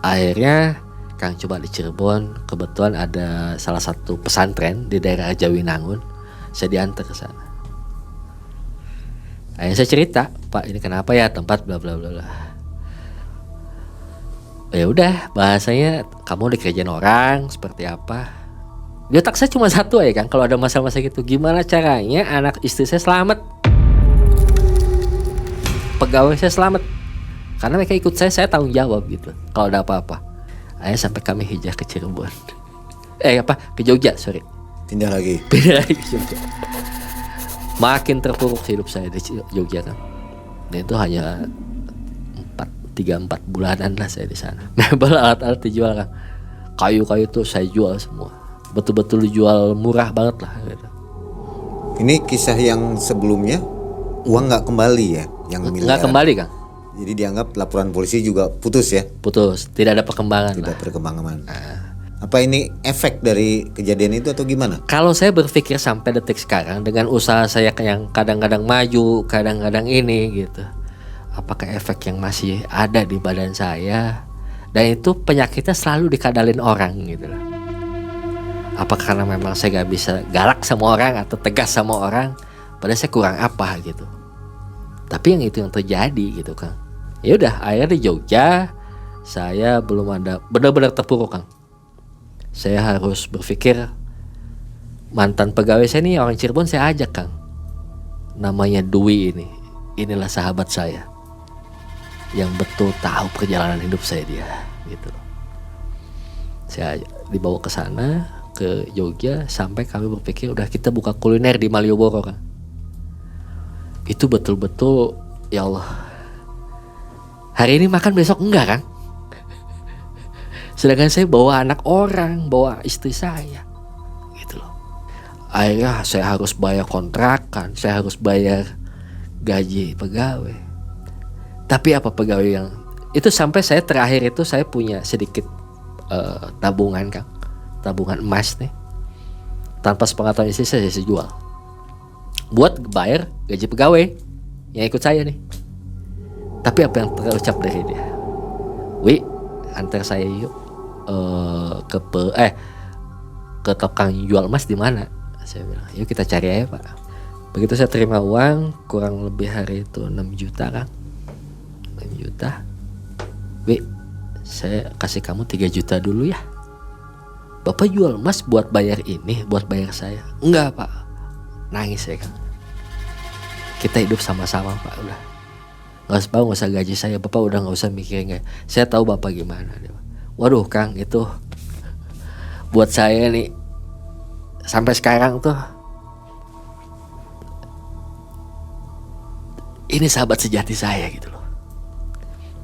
Akhirnya Kang coba di Cirebon, kebetulan ada salah satu pesantren di daerah Jawinangun, saya diantar ke sana. Akhirnya saya cerita, Pak ini kenapa ya tempat bla bla bla bla. Ya udah, bahasanya kamu dikerjain orang seperti apa. Di otak saya cuma satu aja Kang, kalau ada masalah-masalah gitu, gimana caranya anak istri saya selamat, pegawai saya selamat, karena mereka ikut saya tanggung jawab gitu kalau ada apa-apa. Akhirnya sampai kami hijrah ke Cirebon. Ke Jogja, sorry. Pindah lagi ke Jogja. Makin terpuruk hidup saya di Jogja kan. Dan itu hanya 3-4 bulanan lah saya di sana. Mebel, alat-alat dijual kan. Kayu-kayu tuh saya jual semua. Betul-betul dijual murah banget lah gitu. Ini kisah yang sebelumnya uang nggak kembali ya, yang miliaran. Nggak kembali Kang. Jadi dianggap laporan polisi juga putus ya? Putus, tidak ada perkembangan. Tidak perkembangan. Apa ini efek dari kejadian itu atau gimana? Kalau saya berpikir sampai detik sekarang dengan usaha saya yang kadang-kadang maju, kadang-kadang ini gitu, apakah efek yang masih ada di badan saya? Dan itu penyakitnya selalu dikadalin orang gitu loh. Apa karena memang saya gak bisa galak sama orang atau tegas sama orang, padahal saya kurang apa gitu. Tapi yang itu yang terjadi gitu Kang. Ya udah, akhirnya di Jogja saya belum ada, benar-benar terpuruk Kang. Saya harus berpikir, mantan pegawai saya nih orang Cirebon saya ajak Kang, namanya Dwi ini. Inilah sahabat saya yang betul tahu perjalanan hidup saya dia gitu. Saya dibawa ke sana, ke Jogja, sampai kami berpikir udah kita buka kuliner di Malioboro Kang. Itu betul-betul ya Allah, hari ini makan besok enggak Kang. Sedangkan saya bawa anak orang, bawa istri saya gitu loh. Akhirnya saya harus bayar kontrakan, saya harus bayar gaji pegawai. Tapi apa pegawai yang itu, sampai saya terakhir itu saya punya sedikit tabungan Kang, tabungan emas nih. Tanpa sepengetahuan istri saya jual buat bayar gaji pegawai yang ikut saya nih. Tapi apa yang terucap dari dia, Wi antar saya yuk ke tukang jual emas di mana? Saya bilang yuk kita cari aja Pak. Begitu saya terima uang, kurang lebih hari itu 6 juta Kang, 6 juta. Wi saya kasih kamu 3 juta dulu ya, Bapak jual emas buat bayar ini, buat bayar saya. Enggak Pak, nangis saya Kang. Kita hidup sama-sama Pak, udah nggak usah gaji saya, Bapak udah nggak usah mikirin, saya tahu Bapak gimana. Waduh Kang, itu buat saya nih sampai sekarang tuh ini sahabat sejati saya gitu loh.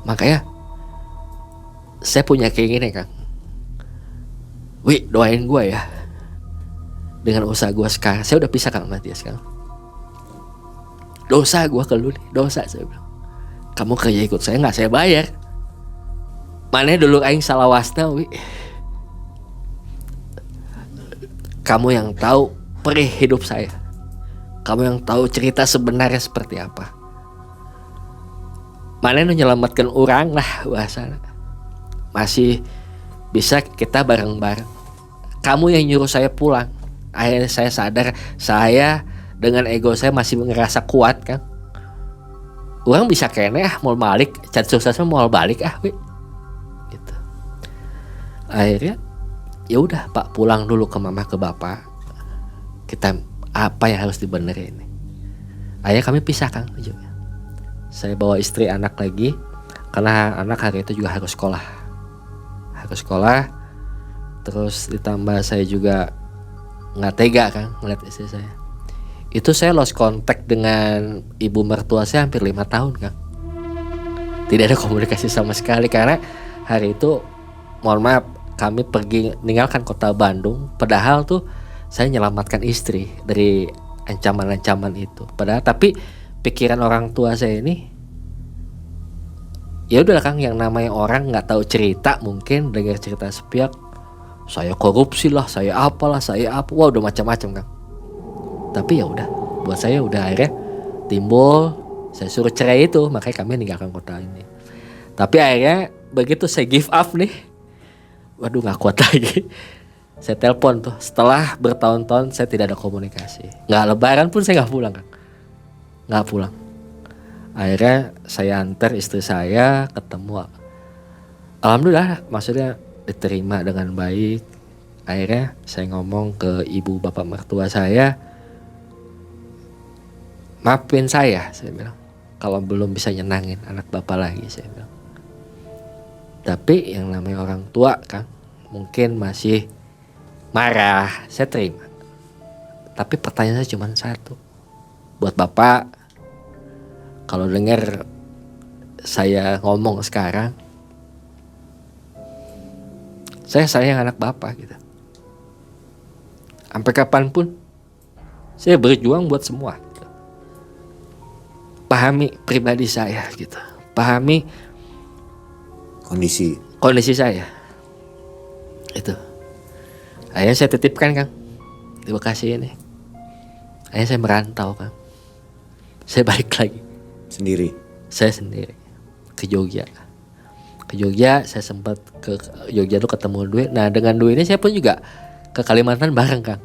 Makanya saya punya keinginan Kang, Wi doain gue ya dengan usaha gue sekarang. Saya udah pisah Kang sama dia sekarang. Dosa gue ke lu nih, dosa saya bilang. Kamu kerja ikut saya nggak saya bayar. Mana dulu aing salah wasna Wi. Kamu yang tahu perih hidup saya. Kamu yang tahu cerita sebenarnya seperti apa. Mana yang menyelamatkan orang lah bahasana. Masih bisa kita bareng-bareng. Kamu yang nyuruh saya pulang. Akhirnya saya sadar saya dengan ego saya masih ngerasa kuat kan. Orang bisa kene mau balik, cat suksesnya mau balik we. Gitu. Akhirnya ya udah Pak, pulang dulu ke mama ke bapak. Kita apa yang harus dibenerin ini. Akhirnya kami pisah Kang ujungnya. Saya bawa istri anak lagi karena anak hari itu juga harus sekolah. Harus sekolah. Terus ditambah saya juga nggak tega kan ngeliat istri saya. Itu saya lost contact dengan ibu mertua saya hampir 5 tahun kan. Tidak ada komunikasi sama sekali karena hari itu mohon maaf kami pergi meninggalkan kota Bandung. Padahal tuh saya menyelamatkan istri dari ancaman-ancaman itu. Padahal tapi pikiran orang tua saya ini ya udahlah Kang, yang namanya orang nggak tahu cerita, mungkin dengar cerita sepihak, saya korupsi lah, saya apalah, saya apa, wah udah macam-macam Kang. Tapi ya udah, buat saya udah akhirnya timbul, saya suruh cerai itu, makanya kami meninggalkan kota ini. Tapi akhirnya begitu saya give up nih, waduh nggak kuat lagi. Saya telepon tuh, setelah bertahun-tahun saya tidak ada komunikasi, nggak lebaran pun saya nggak pulang Kang. Nggak pulang. Akhirnya saya antar istri saya ketemu. Alhamdulillah maksudnya diterima dengan baik. Akhirnya saya ngomong ke ibu bapak mertua saya, maafin saya bilang, kalau belum bisa nyenangin anak bapak lagi, saya bilang. Tapi yang namanya orang tua Kang mungkin masih marah, saya terima. Tapi pertanyaan saya cuma satu, buat bapak, kalau dengar saya ngomong sekarang, saya sayang anak bapak gitu. Sampai kapanpun saya berjuang buat semua gitu. Pahami pribadi saya gitu. Pahami kondisi saya. Itu. Akhirnya saya titipkan Kang di Bekasi ini. Akhirnya saya merantau Kang. Saya balik lagi. Saya sendiri ke Jogja. Saya sempat ke Jogja tuh ketemu Dwi. Nah dengan Dwi ini saya pun juga ke Kalimantan bareng Kang.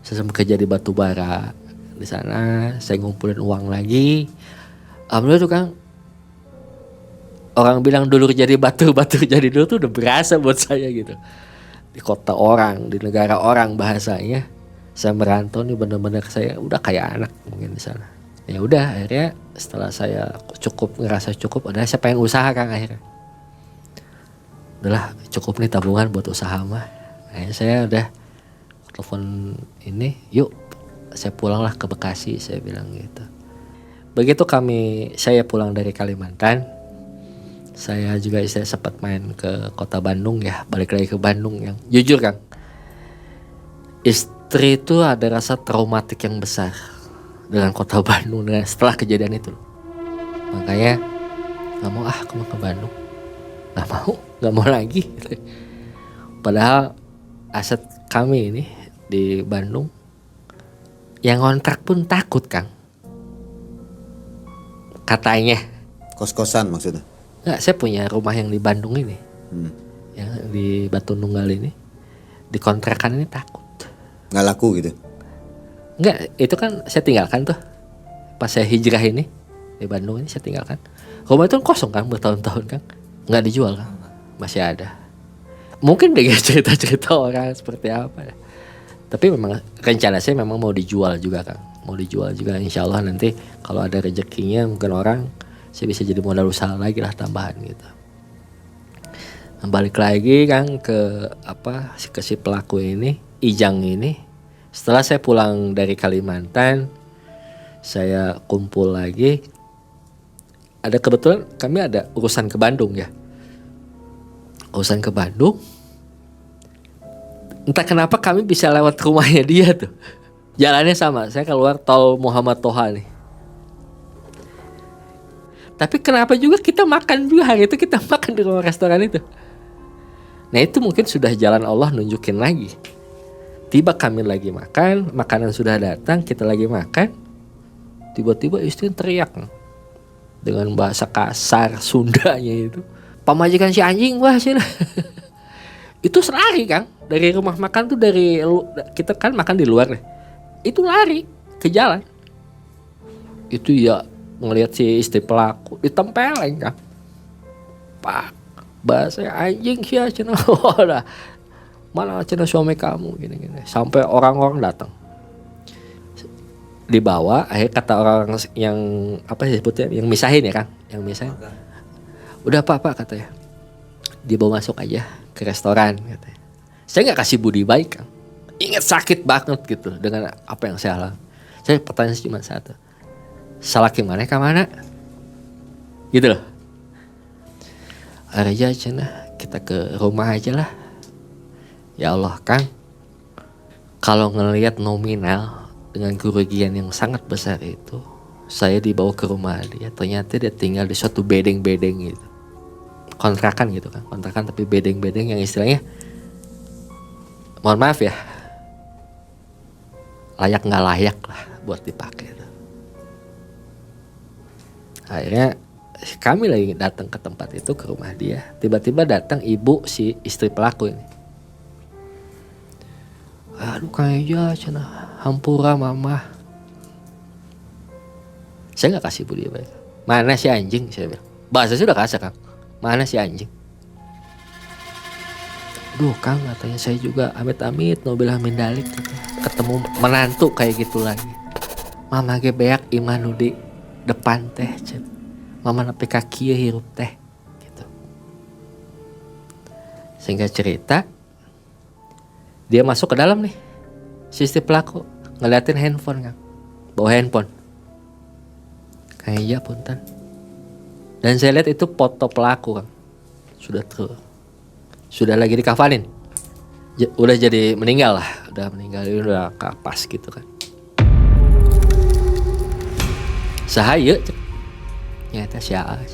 Saya sempat kerja di batu bara di sana. Saya ngumpulin uang lagi. Alhamdulillah tuh Kang. Orang bilang dulur jadi batu jadi dulur tuh udah berasa buat saya gitu. Di kota orang, di negara orang bahasanya. Saya merantau nih benar-benar saya udah kayak anak mungkin di sana. Ya udah akhirnya setelah saya ngerasa cukup, adalah saya pengen usaha Kang akhirnya. Udahlah cukup nih tabungan buat usaha mah. Akhirnya saya udah telepon ini, yuk saya pulanglah ke Bekasi, saya bilang gitu. Begitu saya pulang dari Kalimantan, saya juga sempat main ke kota Bandung ya, balik lagi ke Bandung yang jujur Kang. Istri itu ada rasa traumatik yang besar dengan kota Bandung setelah kejadian itu. Makanya nggak mau aku mau ke Bandung, nggak mau lagi. Padahal aset kami ini di Bandung, yang kontrak pun takut Kang. Katanya kos-kosan maksudnya? Nggak, saya punya rumah yang di Bandung ini, yang di Batu Nunggal ini, di kontrakan ini takut. Nggak laku gitu? Enggak, itu kan saya tinggalkan tuh. Pas saya hijrah ini di Bandung ini saya tinggalkan. Rumah itu kosong Kang bertahun-tahun Kang. Nggak dijual Kang. Masih ada. Mungkin dengan cerita-cerita orang seperti apa ya. Tapi memang rencana saya memang mau dijual juga Kang. Mau dijual juga insya Allah nanti kalau ada rezekinya mungkin orang saya bisa jadi modal usaha lagi lah tambahan gitu. Nah, balik lagi Kang ke si pelaku ini, Ijang ini. Setelah saya pulang dari Kalimantan, saya kumpul lagi. Ada kebetulan kami ada urusan ke Bandung ya. Urusan ke Bandung. Entah kenapa kami bisa lewat rumahnya dia tuh. Jalannya sama, saya keluar tol Muhammad Toha nih. Tapi kenapa juga kita makan juga hari itu kita makan di rumah restoran itu. Nah itu mungkin sudah jalan Allah nunjukin lagi. Tiba kami lagi makan, makanan sudah datang, kita lagi makan. Tiba-tiba istri teriak dengan bahasa kasar Sundanya itu. Pamajikan si anjing wah sih. Itu lari Kang. Dari rumah makan tuh kita kan makan di luar nih. Itu lari ke jalan. Itu ya ngelihat si istri pelaku ditempelin Kang. Pak, bahasa anjing sih cenah. Mana cenah suami kamu gini-gini. Sampai orang-orang datang. Dibawa, akhirnya kata orang yang apa sih sebutnya, yang misahin ya Kang, yang misahin. Udah Pak katanya. Dibawa masuk aja ke restoran katanya. Saya nggak kasih budi baik Kang. Ingat sakit banget gitu dengan apa yang saya alami. Saya pertanyaan cuma satu. Salah gimana kemana? Gitu loh. Aja cenah kita ke rumah aja lah. Ya Allah Kang, kalau ngelihat nominal dengan kerugian yang sangat besar itu, saya dibawa ke rumah dia. Ternyata dia tinggal di suatu bedeng-bedeng gitu, kontrakan gitu kan, kontrakan tapi bedeng-bedeng yang istilahnya, mohon maaf ya, layak nggak layak lah buat dipakai. Akhirnya kami lagi datang ke tempat itu, ke rumah dia. Tiba-tiba datang ibu si istri pelaku ini. Aduh kayaknya cenah hampura mama. Saya nggak kasih budi baik. Mana si anjing saya bilang. Bahasa saya udah kasar Kang. Mana si anjing? Duh Kang katanya saya juga amit-amit mobil amin dalik ketemu menantu kayak gitu lagi. Mama ge beak iman di depan teh cen. Mama nepi ka kieu hirup teh gitu. Sehingga cerita dia masuk ke dalam nih, si istri pelaku ngeliatin handphone Kang, bawa handphone. Kayaknya punten. Dan saya lihat itu foto pelaku Kang, sudah lagi dikafanin, udah jadi meninggal lah, udah meninggal, udah kapas gitu kan. Sahaya, nyata siapa?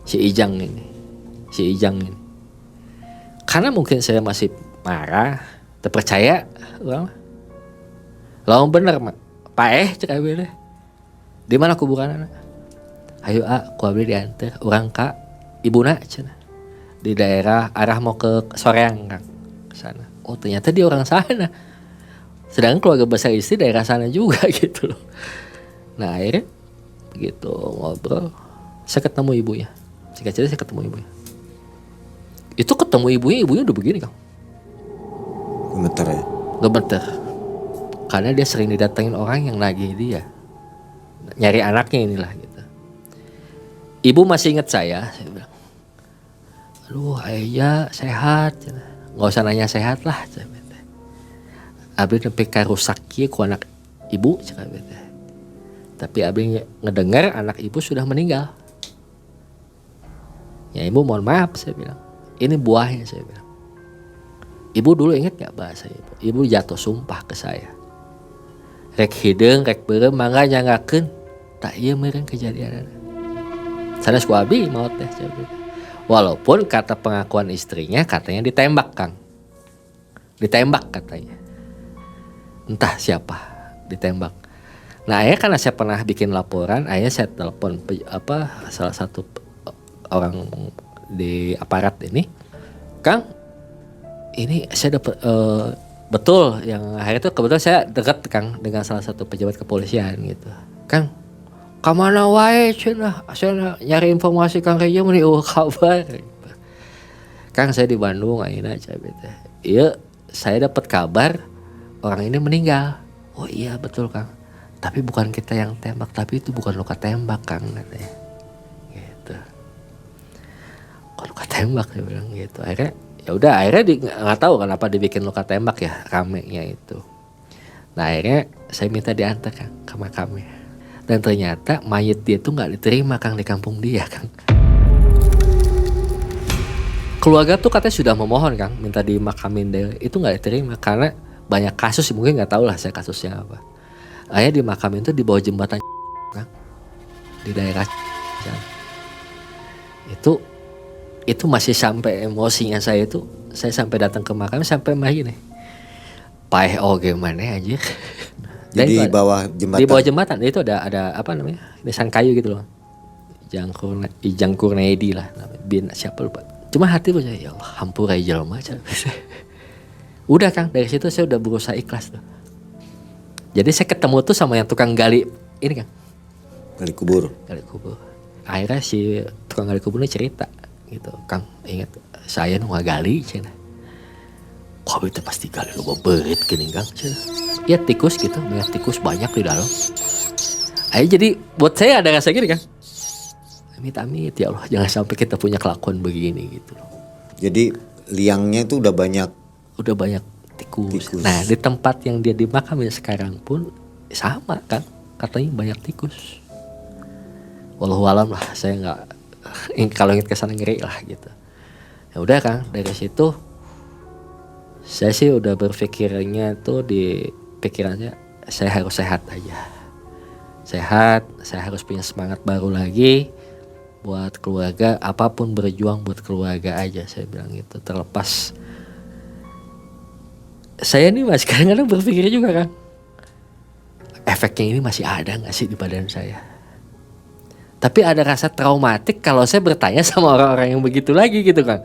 Si Ijang ini. Karena mungkin saya masih marah, terpercaya, lawan bener mak, cek abis di mana kuburan anak? Ayo ku abis diantar, orang kak, ibu nak cina di daerah arah mau ke Soreang Kang, sana. Oh ternyata dia orang sana, sedangkan keluarga besar istri daerah sana juga gitu loh. Nah akhirnya begitu ngobrol, saya ketemu ibunya, saya ketemu ibunya. Itu ketemu ibunya udah begini Kang. Gemeter. Karena dia sering didatengin orang yang nagih dia, nyari anaknya inilah gitu. Ibu masih ingat saya bilang, aduh ayah sehat, nggak usah nanya sehat lah. Abi nepi ka rusak kieu ku anak ibu, tapi abi ngedengar anak ibu sudah meninggal. Ya ibu mohon maaf saya bilang, ini buahnya saya bilang. Ibu dulu ingat gak bahasa ibu? Ibu jatuh sumpah ke saya. Rek hideung, rek beureum mangga nyangakeun. Tak ieu meureun kejadian. Sanes ku abi maot teh. Walaupun kata pengakuan istrinya katanya ditembak Kang. Ditembak katanya. Entah siapa ditembak. Nah ayah karena saya pernah bikin laporan, ayah saya telepon salah satu orang di aparat ini. Kang, ini saya dapat betul yang hari itu kebetulan saya dekat Kang dengan salah satu pejabat kepolisian gitu. Kang, kamana wae cenah? Saya nyari informasi Kang Reja meni kabar. Kang saya di Bandung ayeuna teh. Iya, saya dapat kabar orang ini meninggal. Oh iya betul Kang. Tapi bukan kita yang tembak, tapi itu bukan luka tembak Kang katanya. Gitu. Kok luka tembak dia bilang gitu. Akhirnya ya udah nggak tahu kenapa dibikin luka tembak ya ramenya itu. Nah akhirnya saya minta diantar Kang ke makamnya. Dan ternyata mayat dia tuh nggak diterima Kang di kampung dia Kang. Keluarga tuh katanya sudah memohon Kang minta dimakamin deh, itu nggak diterima karena banyak kasus, mungkin nggak tahu lah saya kasusnya apa. Akhirnya dimakamin tuh di bawah jembatan Kang, di daerah itu masih sampai emosinya saya itu, saya sampai datang ke makam sampai mah gini, Paeh gimana aja. Jadi di bawah jembatan. Di bawah jembatan itu ada apa namanya? Desain kayu gitu loh. Ijang Kurnedi lah namanya. Bin siapa lupa. Cuma hati gue ya Allah, hampura jelema. Udah Kang, dari situ saya udah berusaha ikhlas tuh. Jadi saya ketemu tuh sama yang tukang gali ini Kang. Gali kubur. Akhirnya si tukang gali kubur ini cerita gitu, Kang, ingat saya nu ngagali cenah. Kau itu pasti gali lu berit gini Kang cenah. Ya tikus gitu, banyak tikus banyak di dalam. Ayo jadi buat saya ada rasa gini Kang. Amit-amit ya Allah, jangan sampai kita punya kelakuan begini gitu loh. Jadi liangnya itu udah banyak tikus. Nah, di tempat yang dia dimakamin sekarang pun sama Kang, katanya banyak tikus. Wallahualam lah, saya nggak kalau ingat kesana ngeri lah gitu. Ya udah Kang, dari situ saya sih udah berpikirnya tuh di pikirannya saya harus sehat aja. Sehat, saya harus punya semangat baru lagi buat keluarga, apapun berjuang buat keluarga aja, saya bilang gitu. Terlepas saya ini masih kadang-kadang berpikir juga Kang, efeknya ini masih ada nggak sih di badan saya? Tapi ada rasa traumatik kalau saya bertanya sama orang-orang yang begitu lagi gitu Kang.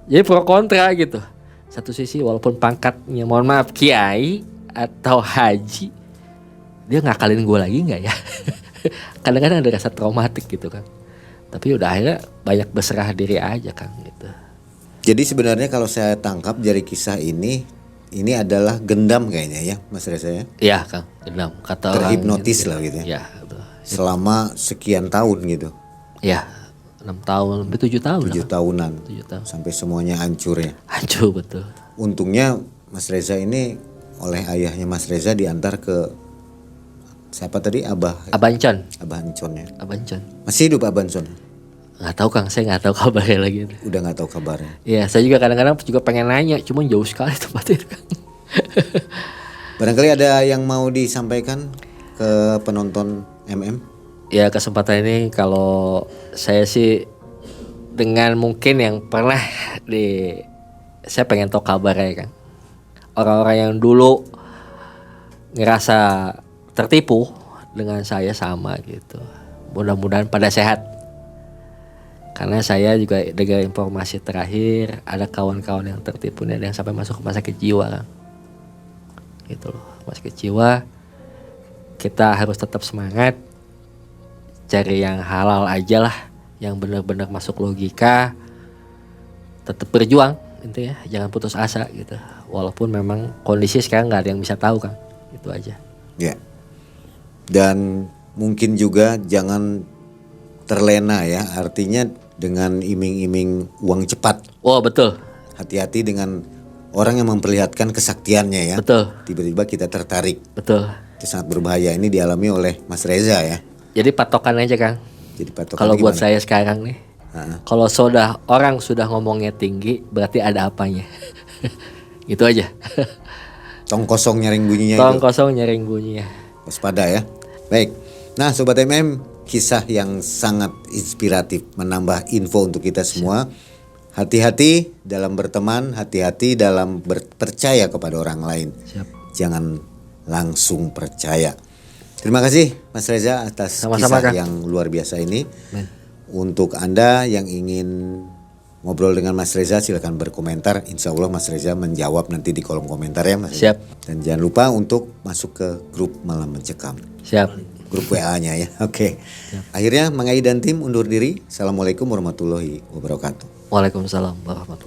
Jadi pro kontra gitu. Satu sisi walaupun pangkatnya mohon maaf kiai atau haji, dia ngakalin gue lagi nggak ya? Kadang-kadang ada rasa traumatik gitu Kang. Tapi udah akhirnya banyak berserah diri aja Kang gitu. Jadi sebenarnya kalau saya tangkap dari kisah ini adalah gendam kayaknya ya Mas Reza ya? Iya Kang, gendam. Kata terhipnotis lah gitu ya? Iya. Selama sekian tahun gitu? Iya, 6 tahun, lebih 7 tahun. 7 tahunan. 7 tahun. Sampai semuanya hancur ya? Hancur betul. Untungnya Mas Reza ini oleh ayahnya Mas Reza diantar ke siapa tadi? Abah Ancon ya. Abah Ancon. Masih hidup Abah Ancon? Nggak tahu Kang, saya nggak tahu kabarnya lagi. Udah nggak tahu kabarnya. Iya, saya juga kadang-kadang juga pengen nanya, cuma jauh sekali tempatnya Kang. Barangkali ada yang mau disampaikan ke penonton MM? Ya kesempatan ini kalau saya sih dengan mungkin yang pernah saya pengen tahu kabarnya Kang. Orang-orang yang dulu ngerasa tertipu dengan saya sama gitu. Mudah-mudahan pada sehat. Karena saya juga dengar informasi terakhir ada kawan-kawan yang tertipu nih, ada yang sampai masuk rumah sakit jiwa Kang. Gitu loh, rumah sakit jiwa. Kita harus tetap semangat. Cari yang halal aja lah, yang benar-benar masuk logika. Tetap berjuang intinya, jangan putus asa gitu. Walaupun memang kondisi sekarang nggak ada yang bisa tahu Kang. Itu aja. Ya. Dan mungkin juga jangan terlena ya, artinya dengan iming-iming uang cepat. Oh betul. Hati-hati dengan orang yang memperlihatkan kesaktiannya ya. Betul. Tiba-tiba kita tertarik. Betul. Itu sangat berbahaya. Ini dialami oleh Mas Reza ya. Jadi patokan aja Kang. Jadi patokan. Kalau buat saya sekarang nih, kalau orang sudah ngomongnya tinggi, berarti ada apanya. Gitu aja. Tong kosong nyaring bunyinya. Tong kosong nyaring bunyinya. Waspada ya. Baik. Nah Sobat MM, kisah yang sangat inspiratif, menambah info untuk kita semua. Hati-hati dalam berteman, hati-hati dalam percaya kepada orang lain. Siap. Jangan langsung percaya. Terima kasih Mas Reza atas Sama-sama, kisah Kang. yang luar biasa ini. Untuk Anda yang ingin ngobrol dengan Mas Reza silakan berkomentar. Insya Allah Mas Reza menjawab nanti di kolom komentar ya Mas. Siap. Dan jangan lupa untuk masuk ke grup Malam Mencekam. Siap. Grup WA-nya ya. Oke. Akhirnya Mang Ai dan tim undur diri. Assalamualaikum warahmatullahi wabarakatuh. Waalaikumsalam warahmatullahi wabarakatuh.